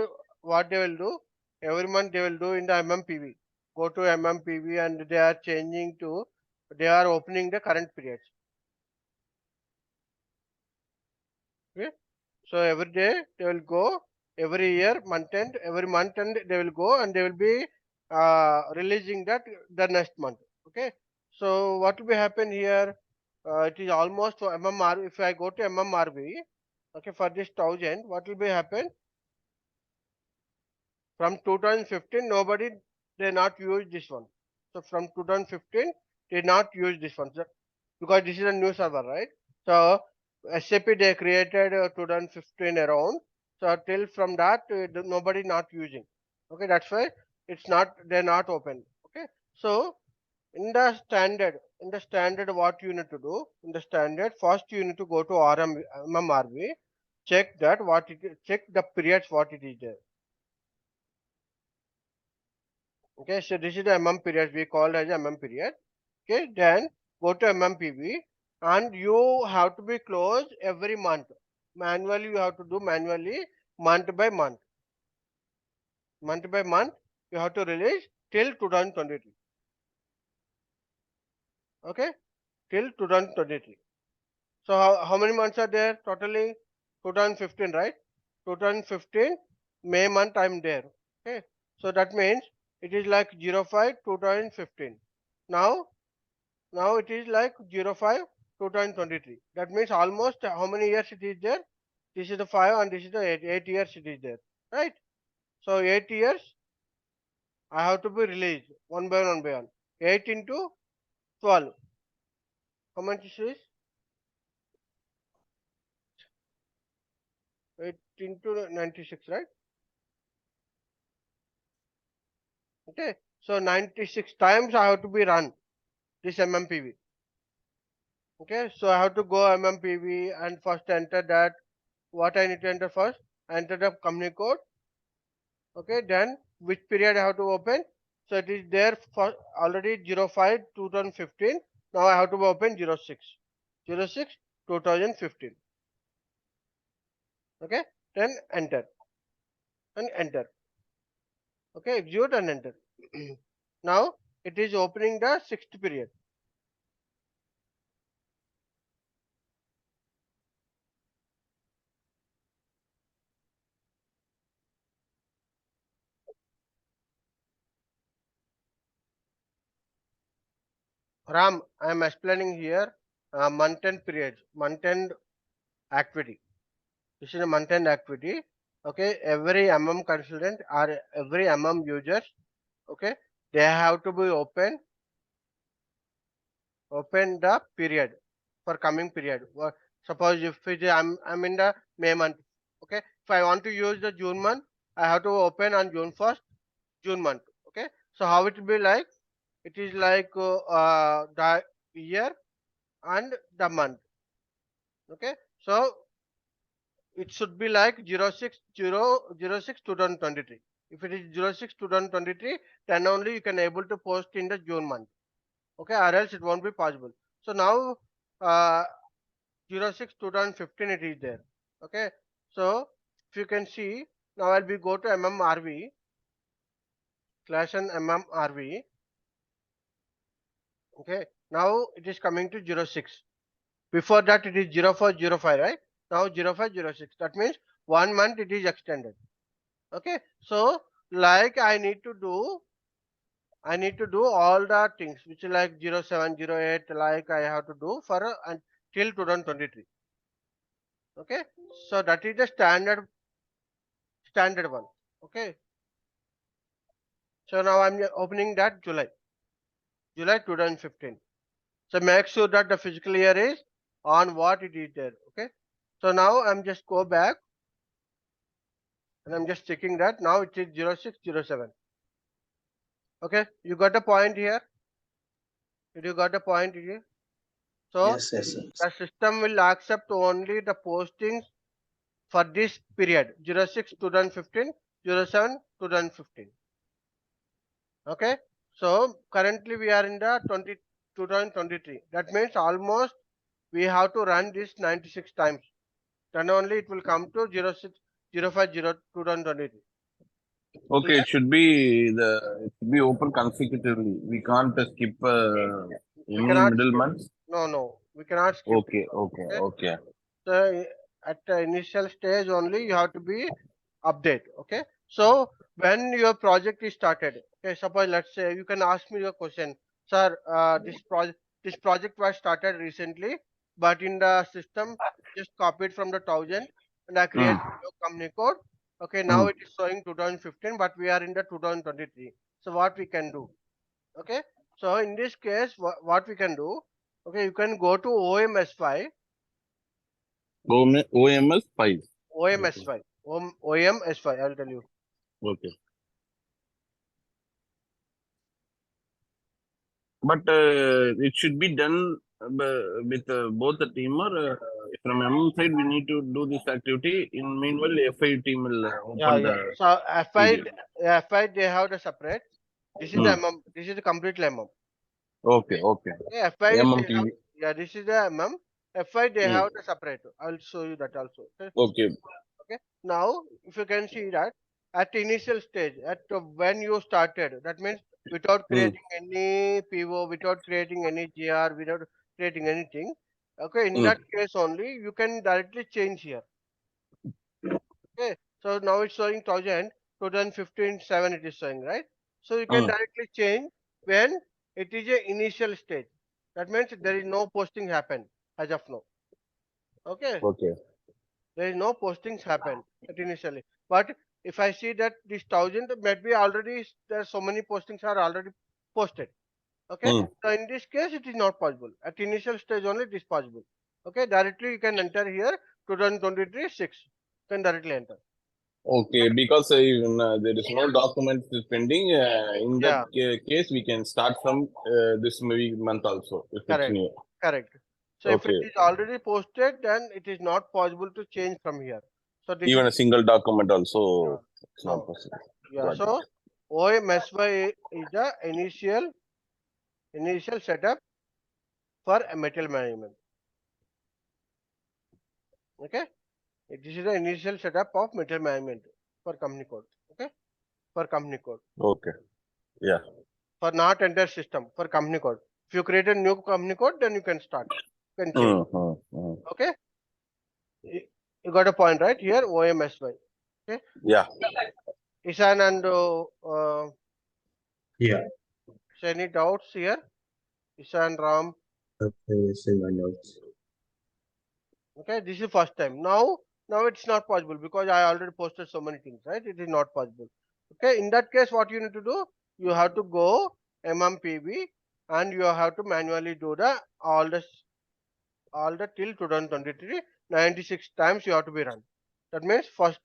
what they will do, every month they will do in the MMPV. Go to MMPV and they are changing to, they are opening the current periods. Okay, so every day they will go, every year every month end they will go and they will be releasing that the next month. Okay, so what will be happen here? It is almost for MMR. If I go to MMRV, okay, for this 1000, what will be happen? From 2015, nobody they not use this one. So from 2015, they not use this one, sir, because this is a new server, right? So SAP they created 2015 around. So till from that nobody not using. Okay, that's why it's not they're not open. Okay, so in the standard what you need to do in the standard first you need to go to MMRV, check that what it is, check the periods what it is there. Okay, so this is the MM period we called as MM period. Okay, then go to MMPV and you have to be closed every month. Manually, you have to do manually month by month. Month by month, you have to release till 2023. Okay, till 2023. So, how many months are there totally? 2015, right? 2015 May month I'm there. Okay, so that means it is like 05 2015. Now it is like 05 2023. That means almost how many years it is there? This is the 5 and this is the 8 years it is there. Right? So 8 years I have to be released one by one by one. 8 into 12. How much is this? 8 into 96, right? Okay. So 96 times I have to be run this MMPV. Okay. So I have to go MMPV and first enter that. What I need to enter first? Enter the company code. Okay, then which period I have to open? So it is there for already 05 2015. Now I have to open 06 2015. Okay, then enter and enter. Okay, execute and enter. Now it is opening the sixth period. Ram, I am explaining here month-end periods, month-end activity. This is a month-end activity. Okay, every MM consultant or every MM users, okay, they have to be open the period for coming period. Suppose if I'm in the May month, okay, if I want to use the June month, I have to open on June 1st, June month. Okay, so how it will be like? It is like the year and the month. Okay, so it should be like 06/06/2023. If it is 06/2023, then only you can able to post in the June month. Okay, or else it won't be possible. So now uh, 06/2015 it is there. Okay, so if you can see, now I'll be go to MMRV slash and MMRV. Okay, now it is coming to 06. Before that it is 04/05, right? Now 05/06. That means 1 month it is extended. Okay, so like I need to do all the things which is like 07/08, like I have to do for until 2023. Okay, so that is the standard one. Okay, so now I'm opening that July 2015. So make sure that the physical year is on what it is there. Okay, so now I'm just go back and I'm just checking that now it is 06/07. Okay, you got a point here. Did you got a point here? So Yes, yes, sir. the system will accept only the postings for this period 06/2015, 07/2015. Okay, so currently we are in the 2023. That means almost we have to run this 96 times. Then only it will come to 06/05/2023. Okay, it should be open consecutively. We can't skip We any cannot middle skip. months. No, we cannot skip it. Okay, okay, Okay. okay. So at the initial stage only you have to be update. Okay, so when your project is started, okay, suppose let's say you can ask me a question, sir, this project was started recently, but in the system just copied from the 1000 and I created Mm, your company code. Okay, now mm. it is showing 2015, but we are in the 2023. So what we can do? Okay, so in this case what we can do? Okay, you can go to OMS5. OMS 5. Okay, OMS5. OMS5, I'll tell you. okay. But it should be done with both the team, or from MM side we need to do this activity. In meanwhile, FI team will Yeah, open yeah. the So FI, PDF. FI they have the separate. This is the Mm. MM. This is the complete MM. Okay, okay. Okay, FI they have. MMTV. Yeah, this is the MM. FI they Mm. have the separate. I'll show you that also. Okay. Okay. Okay. Now, if you can see that at the initial stage, at when you started, that means without Mm. creating any PO, without creating any GR, without creating anything. Okay, in Mm. that case only you can directly change here. Okay, so now it's showing 2015 7 it is showing, right? So you can Mm. directly change when it is a initial stage. That means there is no posting happen as of now. Okay, Okay. there is no postings happen at initially. But if I see that this 1000 maybe already there are so many postings are already posted. Okay, Mm. so in this case it is not possible. At initial stage only it is possible. Okay, directly you can enter here 2023 6. You can directly enter. Okay, because even there is no document is pending, in that Yeah, case we can start from this maybe month also if it's correct, new. correct. So if it Okay, is already posted, then it is not possible to change from here. So this is even a single document also it's not no, possible. yeah. Got it. So OMSY is the initial setup for a material management. Okay, this is the initial setup of material management for company code. Okay, for company code, Okay, yeah. for not entire system, for company code. If you create a new company code, then you can start, you can change. Mm. Okay, you you got a point right here. OMSY. Okay, Yeah. Ishan and Yeah. so any doubts here? Ishan, Ram. Okay, see my notes. Okay, this is first time. Now it's not possible because I already posted so many things, right? It is not possible. Okay, in that case, what you need to do? You have to go MMPV and you have to manually do the all the till 2023 96 times you have to be run. That means first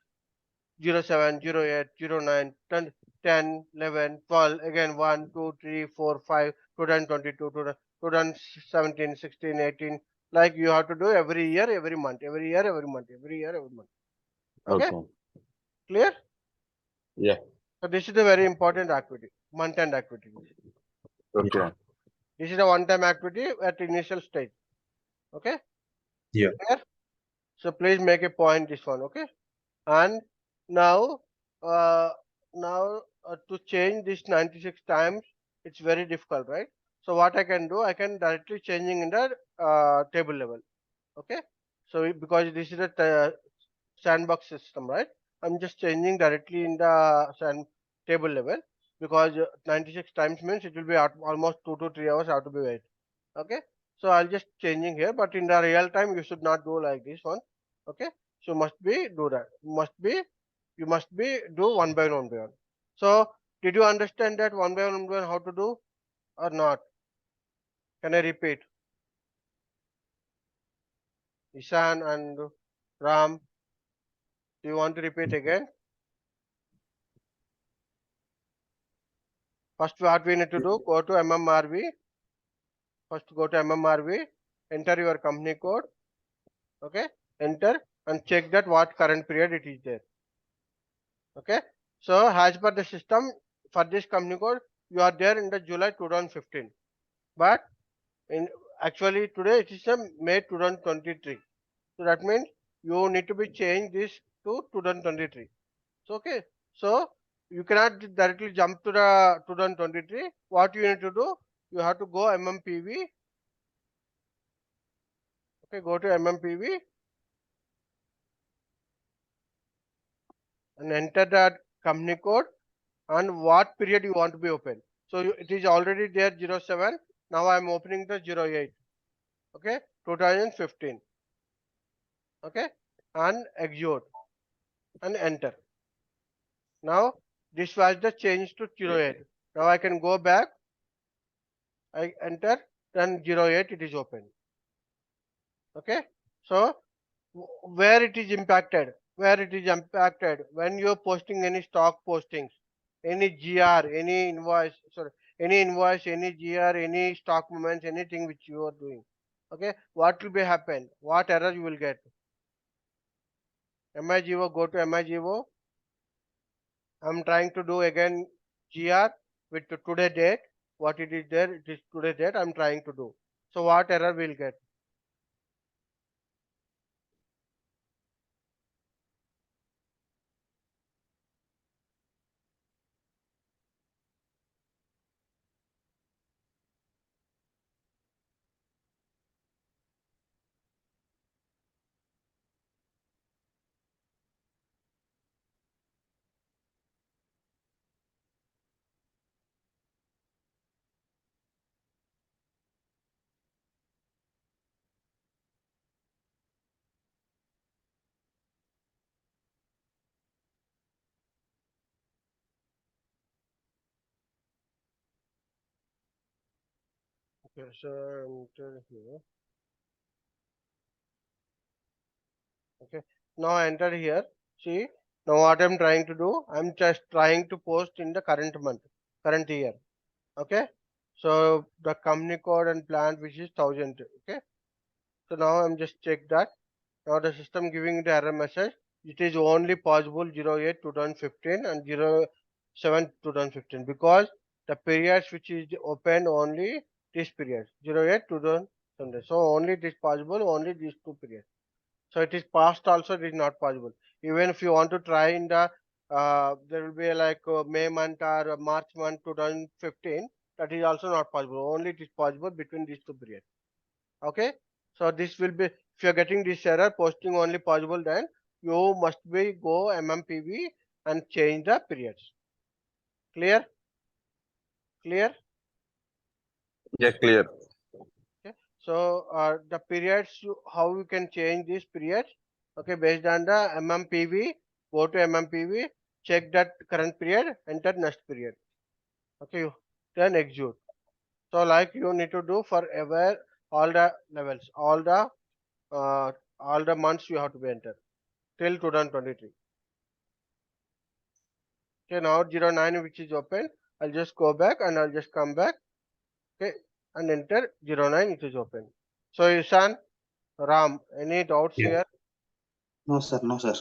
07, 08, 09, 10, 10, 11, 12, again 1, 2, 3, 4, 5, 2022, 2017, 16, 18. Like you have to do every year, every month, every year, every month, every year, every month. Okay? Clear? Yeah. So this is a very important activity, month-end activity. Okay. This is a one-time activity at initial stage. Okay? Yeah. Clear? So please make a point this one. Okay? And now uh, to change this 96 times it's very difficult, right? So what I can do, I can directly changing in the table level. Okay, so because this is a sandbox system, right? I'm just changing directly in the table level because 96 times means it will be almost 2 to 3 hours have to be wait. Okay, so I'll just changing here, but in the real time you should not do like this one. Okay, so must be do that, you must be do one by one by one. So did you understand that one by one how to do or not? Can I repeat? Ishan and Ram, do you want to repeat again? First what we need to do, go to MMRV. First go to MMRV, enter your company code. Okay, enter and check that what current period it is there. Okay, so as per the system for this company code, you are there in the July 2015, but in actually today it is a May 2023. So that means you need to be changed this to 2023. So okay, so you cannot directly jump to the 2023. What you need to do, you have to go MMPV. Okay, go to MMPV and enter that company code and what period you want to be open. So it is already there 07. Now I am opening the 08. Okay, 2015. Okay, and execute and enter. Now this was the change to 08. Now I can go back. I enter, then 08 it is open. Okay, so where it is impacted? Where it is impacted when you are posting any stock postings, any GR, any invoice, sorry, any GR, any stock movements, anything which you are doing. Okay, what will be happen? What error you will get? MIGO, go to MIGO. I'm trying to do again GR with today date. What it is there? It is today date. I'm trying to do. So what error will get? Okay, so enter here. Okay, now I enter here. See, now what I'm trying to do, I'm just trying to post in the current month, current year. Okay, so the company code and plant which is 1000. Okay, so now I'm just check that. Now the system giving the error message. It is only possible 08 2015 and 07 2015 because the periods which is open only this period 08 2000. So only this possible, only these two periods. So it is past also it is not possible. Even if you want to try in the there will be like May month or March month 2015, that is also not possible. Only it is possible between these two periods. Okay, so this will be, if you are getting this error posting only possible, then you must be go MMPV and change the periods. Clear? Clear? Yeah, clear. So the periods, how we can change these periods? Okay, based on the MMPV, go to MMPV, check that current period, enter next period. Okay, then execute. So like you need to do for ever all the levels, all the months you have to be entered till 2023. Okay, now 09 which is open, I'll just go back and I'll just come back. Okay, and enter 09, it is open. So Ishan, Ram, any doubts Yeah. here? No, sir. No, sir.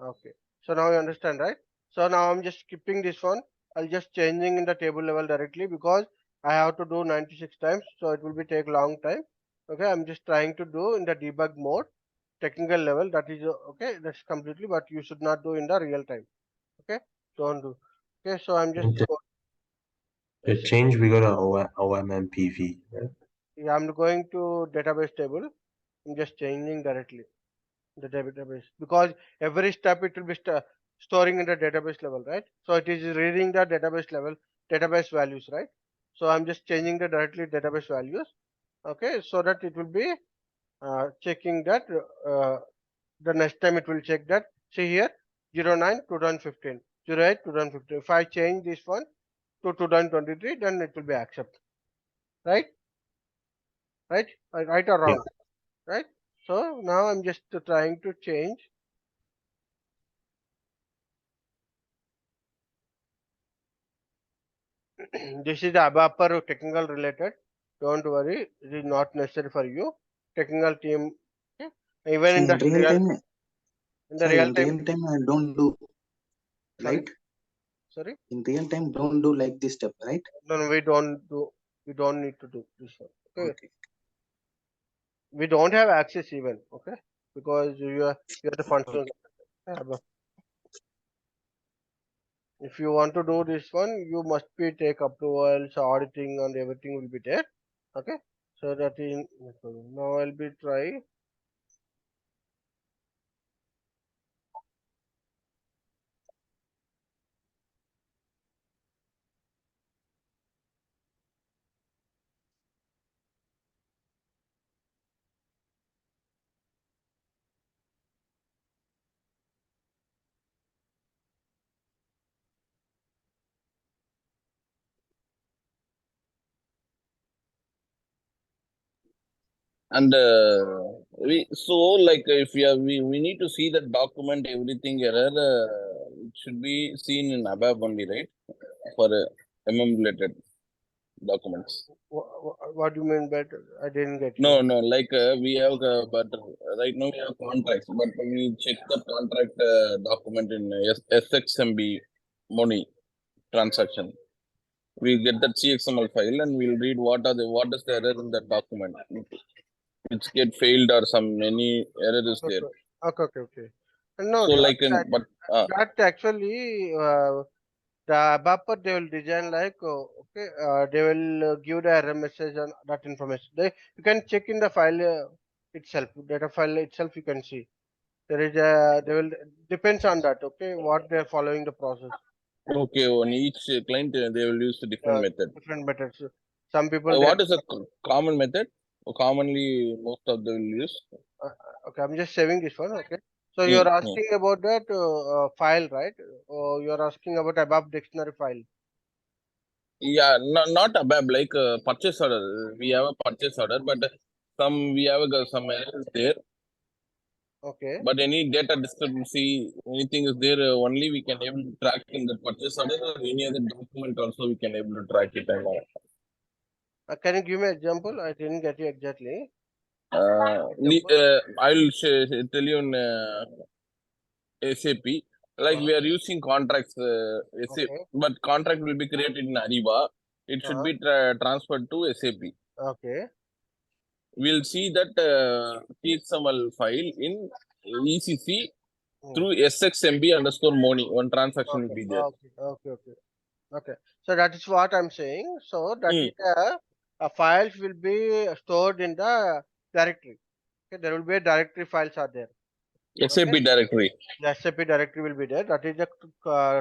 Okay, so now you understand, right? So now I'm just skipping this one. I'll just changing in the table level directly because I have to do 96 times, so it will be take long time. Okay, I'm just trying to do in the debug mode, technical level. That is okay. That's completely, but you should not do in the real time. Okay, don't do. Okay, so I'm just And the yes, change we got a OMMPV. Right? yeah, I'm going to database table. I'm just changing directly the database because every step it will be storing in the database level, right? So it is reading the database level, database values, right? So I'm just changing the directly database values, okay, so that it will be checking that the next time it will check that. See here 09 2015, 08 2015. If I change this one to 2023, then it will be accept, right? Right or Yeah. wrong, right? So now I'm just trying to change. This is the ABAPR technical related. Don't worry, it is not necessary for you. Technical team, okay? Even So in in the real real, time, in the sir, real in time, real time, I don't do sorry, right. sorry. In real time, don't do like this step, right? No, no, we don't do. We don't need to do this one. Okay, Okay. we don't have access even. Okay, because you are the functional. If you want to do this one, you must be take approvals, auditing, and everything will be there. Okay, so that is now I'll be try. And if we need to see the document everything error, it should be seen in above only, right? For MM related documents. What do you mean by that? I didn't get No, you. no, we have, but right now we have contracts, but we check the contract document in SXMB money transaction. We get that CXML file and we'll read what is the error in that document. It's get failed or any error is there. Okay, okay, okay, okay. No, So like in but that actually the ABAPer they will design like okay, they will give the error message on that information. You can check in the file itself, data file itself. You can see there is a they will depends on that. Okay, what they are following the process. okay, on each client they will use a different method. Different methods. Some people they What is a common method? Commonly, most of them will use. okay. I'm just saving this one. Okay. So you're Mm, mm. asking about that file, right? You're asking about above dictionary file. Yeah, not above like purchase order. We have a purchase order, but some we have some errors there. Okay. But any data discrepancy, anything is there, only we can able to track in the purchase order or any other document also we can able to track it. And Can you give me an example? I didn't get you exactly. uh, Example. I'll tell you in SAP. Like Uh, we are using contracts, SAP, okay. but contract will be created in Ariba. It should Uh, be transferred to SAP. okay. We'll see that TXML file in ECC Hmm. through SXMB underscore money. One transaction will Okay. be there. Okay. Okay. Okay. Okay. So that is what I'm saying. So that Mm. is a files will be stored in the directory. Okay. There will be a directory files are there. Okay. SAP directory. The SAP directory will be there. That is the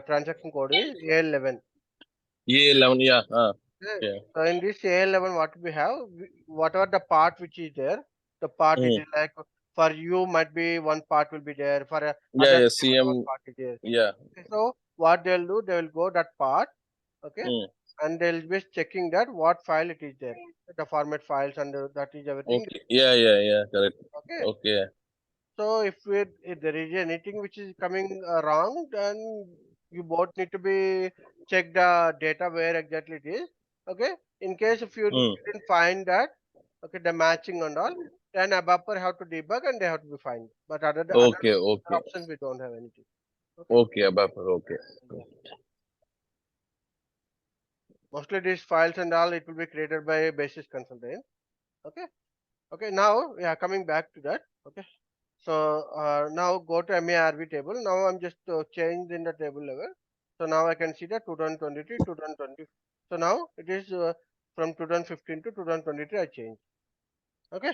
transaction code is A11. A11, yeah. Yeah. So in this A11, what we have, whatever the part which is there, the part it Mm. is like for you might be one part will be there, for Yeah, other yeah, one CM. part is there. Yeah. Okay, so what they'll do, they will go that part, okay, Mm. and they'll be checking that what file it is there, the format files and that is everything. Okay. Yeah, yeah, yeah. Correct. Okay, Okay. so if there is anything which is coming wrong, then you both need to be check the data where exactly it is. Okay, in case if you Mm. didn't find that, okay, the matching and all, then ABAPer have to debug and they have to be find. But other Okay. Okay. options we don't have anything. Okay, Okay. Abapar. Okay. yeah. Mostly these files and all it will be created by a basis consultant. Okay, okay. Now yeah, coming back to that. Okay. So now go to MARV table. Now I'm just changed in the table level. So now I can see the 2023, 2020. So now it is from 2015 to 2023 I changed. Okay.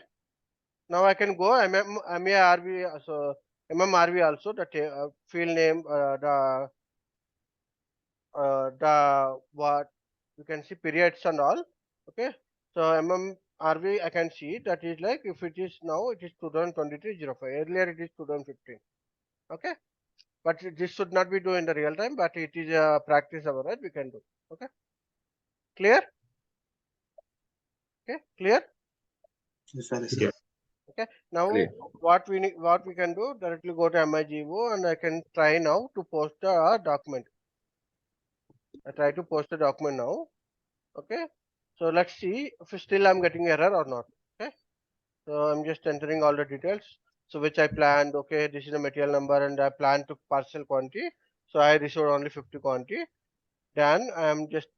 Now I can go MARV. So MMRV also the field name, the what you can see periods and all. Okay. So MMRV I can see that is like if it is now it is 2023-05. Earlier it is 2015. Okay. But this should not be done in the real time, but it is a practice hour, right? We can do. Okay. Clear? Okay. Clear? Yes, sir. Yes, Yeah. sir. Okay. Now Clear. what we need, what we can do directly go to MIGO and I can try now to post a document. I try to post a document now. Okay. So let's see if still I'm getting error or not. Okay. So I'm just entering all the details. So which I planned. Okay. This is the material number and I planned to parcel quantity. So I received only 50 quantity. Then I am just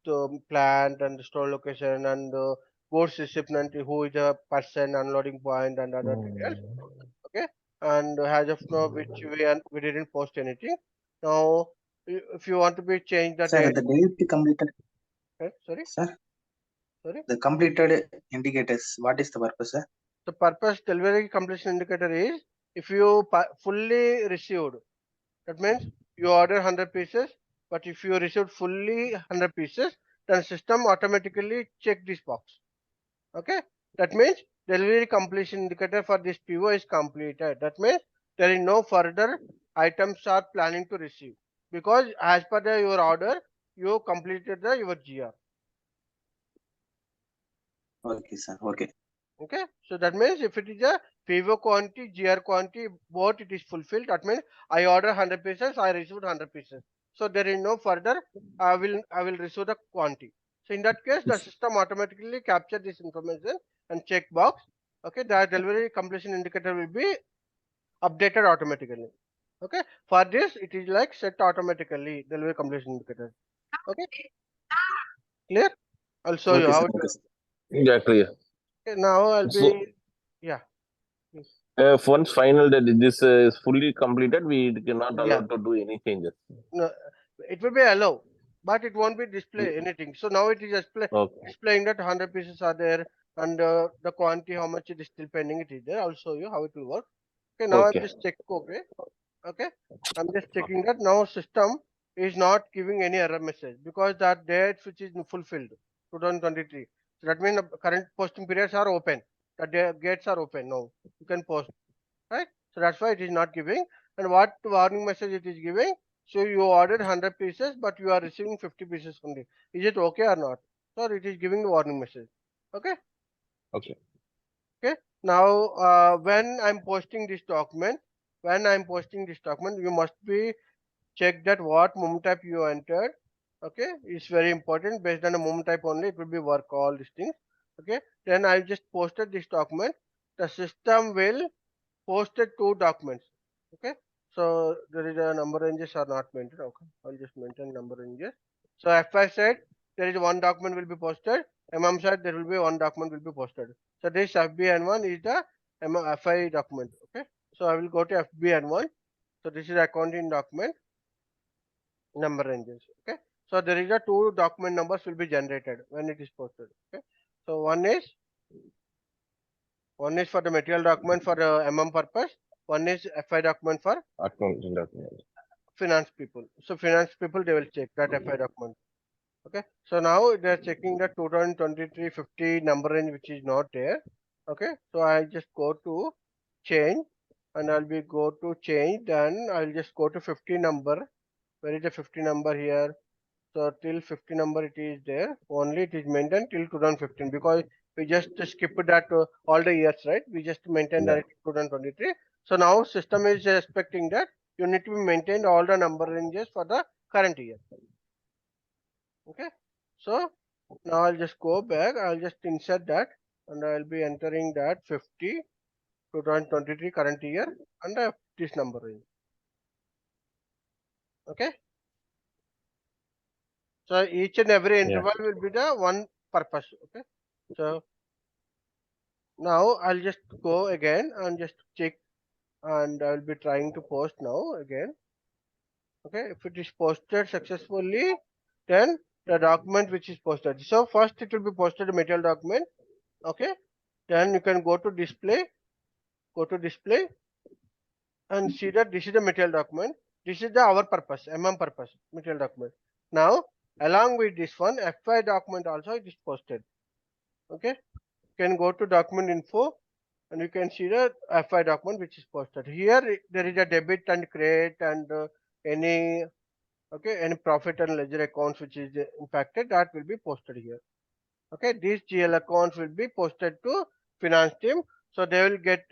plant and store location and goods recipient who is the person, unloading point and other details. Mm. Okay, and as of now, which we didn't post anything. Now, if you want to be change the Sir, date, the date completed. sorry, Sir, sorry. the completed indicators. What is the purpose, sir? The purpose delivery completion indicator is if you fully received, that means you order 100 pieces, but if you received fully 100 pieces, then system automatically check this box. Okay, that means delivery completion indicator for this PO is completed. That means there is no further items are planning to receive because as per your order, you completed your GR. Okay, sir. Okay. Okay, so that means if it is a PO quantity, GR quantity, both it is fulfilled. That means I order 100 pieces, I received 100 pieces. So there is no further. I will receive the quantity. So in that case, the system automatically capture this information and check box. Okay, the delivery completion indicator will be updated automatically. Okay, for this it is like set automatically delivery completion indicator. Okay, clear? I'll show you Okay, how. sir. Okay, sir. Yeah, clear. Okay, now I'll So, be yeah. Please. once final that this is fully completed, we cannot Yeah. allow to do any changes. No, it will be allow, but it won't be display anything. So now it is Okay. displaying that 100 pieces are there and the quantity how much it is still pending it is there. I'll show you how it will work. Okay, now I'm Okay. just check. Okay, okay, I'm just checking that now system is not giving any error message because that date which is fulfilled 2023. So that means the current posting periods are open. The gates are open now. You can post, right? So that's why it is not giving. And what warning message it is giving? So you ordered 100 pieces, but you are receiving 50 pieces only. Is it okay or not? So it is giving the warning message. Okay. Okay. Okay. Now, when I'm posting this document, you must be check that what mom type you entered. Okay, it's very important. Based on the mom type only, it will be work all these things. Okay. Then I just posted this document. The system will posted two documents. Okay, so there is a number ranges are not maintained. Okay, I'll just maintain number ranges. So FI said there is one document will be posted. MM said there will be one document will be posted. So this FBN1 is the FI document. Okay, so I will go to FBN1. So this is accounting document number ranges. Okay, so there is a two document numbers will be generated when it is posted. Okay, so one is for the material document for MM purpose. One is FI document for Accounting document. finance people. So finance people they will check that FI document. Okay, so now they are checking the 2023 50 number range which is not there. Okay, so I just go to change and I'll be go to change, then I'll just go to 50 number. Where is the 50 number here? So till 50 number it is there, only it is maintained till 2015 because we just skipped that all the years, right? We just maintained that 2023. So now system is expecting that you need to maintain all the number ranges for the current year. Okay, so now I'll just go back, I'll just insert that and I'll be entering that 50 2023 current year and this number range. Okay, so each and every interval will be the one purpose. Okay, so now I'll just go again and just check and I'll be trying to post now again. Okay, if it is posted successfully, then the document which is posted. So first it will be posted material document. Okay, then you can go to display, and see that this is the material document. This is the our purpose, MM purpose material document. Now along with this one, FY document also it is posted. Okay, you can go to document info and you can see the FI document which is posted. Here there is a debit and credit and any profit and ledger accounts which is impacted, that will be posted here. Okay, these GL accounts will be posted to finance team, so they will get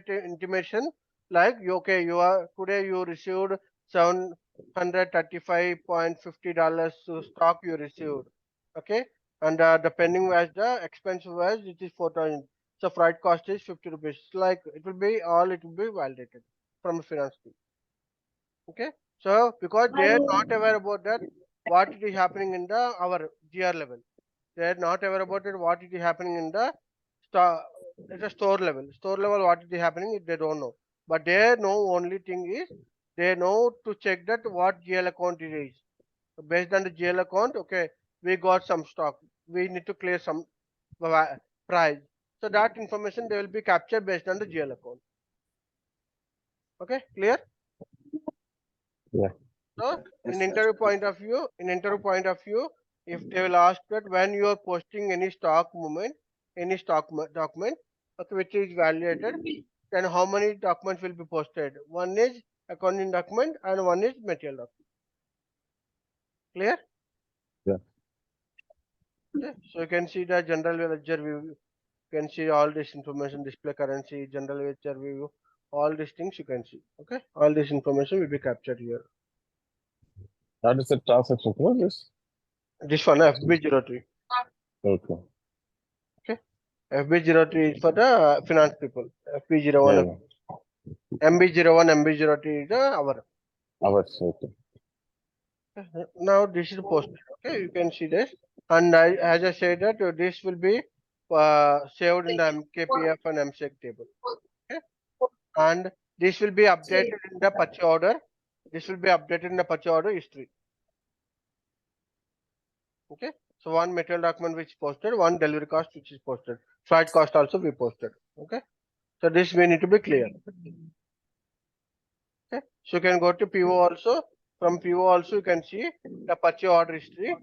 intimation like okay, you are today you received $735.50 stock you received. Okay, and the pending was the expense was it is 4,000. So freight cost is 50 rupees. Like it will be validated from finance team. Okay, so because they are not aware about that what it is happening in the our GR level, they are not aware about it what it is happening in the store at the store level. Store level what it is happening they don't know, but they know only thing is they know to check that what GL account it is. Based on the GL account, okay, we got some stock, we need to clear some price. So that information they will be captured based on the GL account. Okay, clear? Yeah. So Yes, in sir. interview point of view, if they will ask that when you are posting any stock movement, any document, okay, which is validated, then how many documents will be posted? One is accounting document and one is material document. Clear? Yeah. Okay, so you can see the general ledger view. You can see all this information, display currency, general ledger view, all these things you can see. Okay, all this information will be captured here. That is the transaction for this. This one FB03. Okay. FB03 is for the finance people. FB01, Yeah. MB01, MB03 is the our. Hours. Okay. Now this is posted. Okay, you can see this. And as I said that this will be saved in the MKPF and MSEC table. Okay, and this will be updated in the purchase order. This will be updated in the purchase order history. Okay, so one material document which is posted, one delivery cost which is posted, freight cost also be posted. Okay, so this we need to be clear. Okay, so you can go to PO also. From PO also you can see the purchase order history.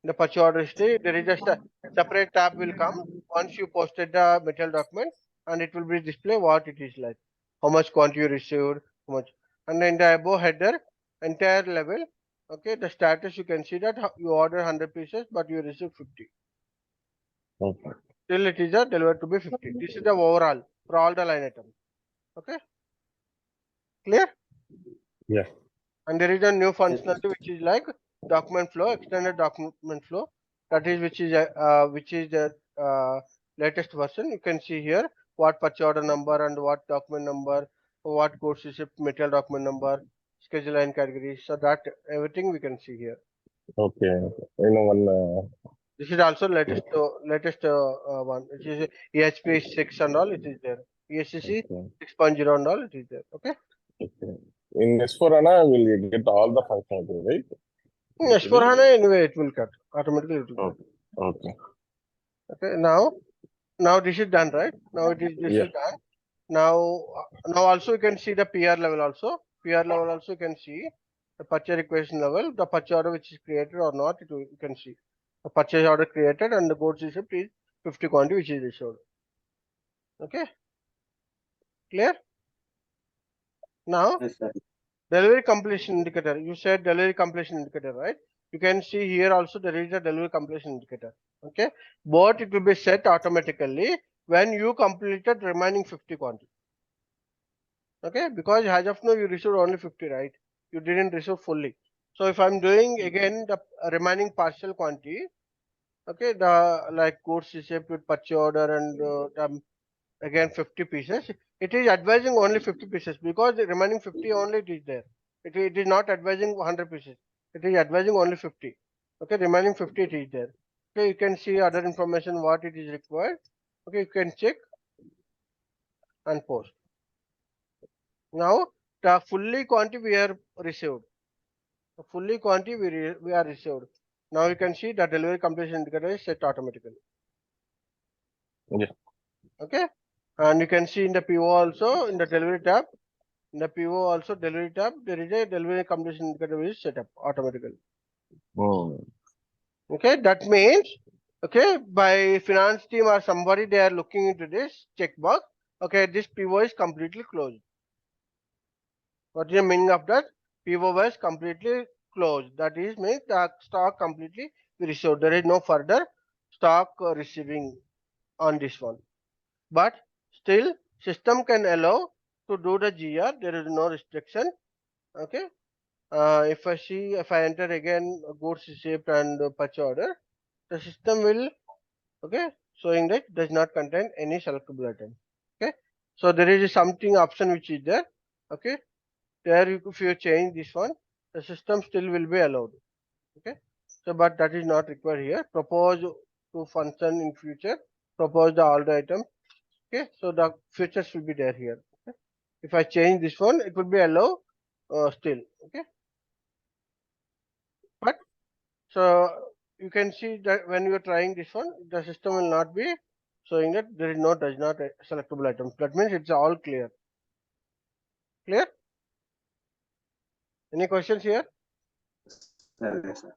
The purchase order history, there is just a separate tab will come once you posted the material document, and it will be display what it is like, how much quantity you received, how much, and in the above header, entire level. Okay, the status you can see that you order 100 pieces, but you receive 50. Okay. Still it is delivered to be 50. This is the overall for all the line items. Okay, clear? Yeah. And there is a new functionality which is like document flow, extended document flow. That is which is the latest version. You can see here what purchase order number and what document number, what goods receipt, material document number, schedule and category. So that everything we can see here. Okay. You know one. This is also latest one. It is EHP 6 and all. It is there. ESCC Okay. 6.0 and all. It is there. Okay. Okay. In S4HANA, will get all the functionality, right? S4 HANA anyway it will cut automatically. It will cut. Okay. Okay. Now this is done, right? Now this is done. Now also you can see the PR level also. PR level also you can see. the purchase requisition level, the purchase order which is created or not, you can see. The purchase order created and the goods received is 50 quantity which is issued. Okay, clear? Now, Yes, sir. delivery completion indicator. You said delivery completion indicator, right? You can see here also there is a delivery completion indicator. Okay, but it will be set automatically when you completed remaining 50 quantity. Okay, because as of now you received only 50, right? You didn't receive fully. So if I'm doing again the remaining partial quantity, okay, the like goods received with purchase order and again 50 pieces, it is advising only 50 pieces because the remaining 50 only it is there. It is not advising 100 pieces. It is advising only 50. Okay, remaining 50 it is there. Okay, you can see other information what it is required. Okay, you can check and post. Now the fully quantity we are received. The fully quantity we are received. Now you can see the delivery completion indicator is set automatically. Yeah. Okay, and you can see in the PO also in the delivery tab. In the PO also delivery tab, there is a delivery completion indicator which is set up automatically. Oh. Okay, that means okay by finance team or somebody they are looking into this checkbox. Okay, this PO is completely closed. What is the meaning of that? PO was completely closed. That is means the stock completely received. There is no further stock receiving on this one. But still system can allow to do the GR. There is no restriction. Okay. If I enter again goods received and purchase order, the system will okay showing that does not contain any selectable item. Okay. So there is something option which is there. Okay. There if you change this one, the system still will be allowed. Okay. So but that is not required here. Propose to function in future. Propose the all the items. Okay. So the features will be there here. Okay. If I change this one, it will be allow still. Okay. But so you can see that when you are trying this one, the system will not be showing that there is no does not selectable items. That means it's all clear. Clear? Any questions here? Yes, sir.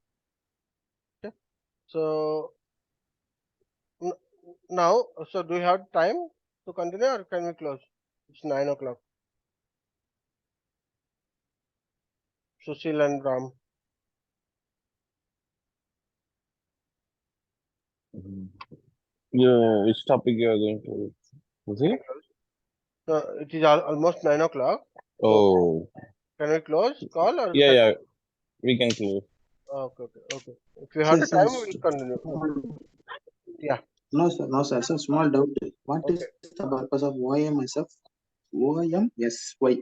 Okay. So now, so do you have time to continue or can we close? It's 9 o'clock. Sushil and Ram. Yeah, which topic you are going to? Is it? It is almost 9 o'clock. Oh, Can we close call or yeah, yeah. We can close. okay, okay, okay. If you have the Sir, time, we will continue. Yeah. no, sir, no, sir. Sir, small doubt. What Okay. is the purpose of OMSF? OMSY.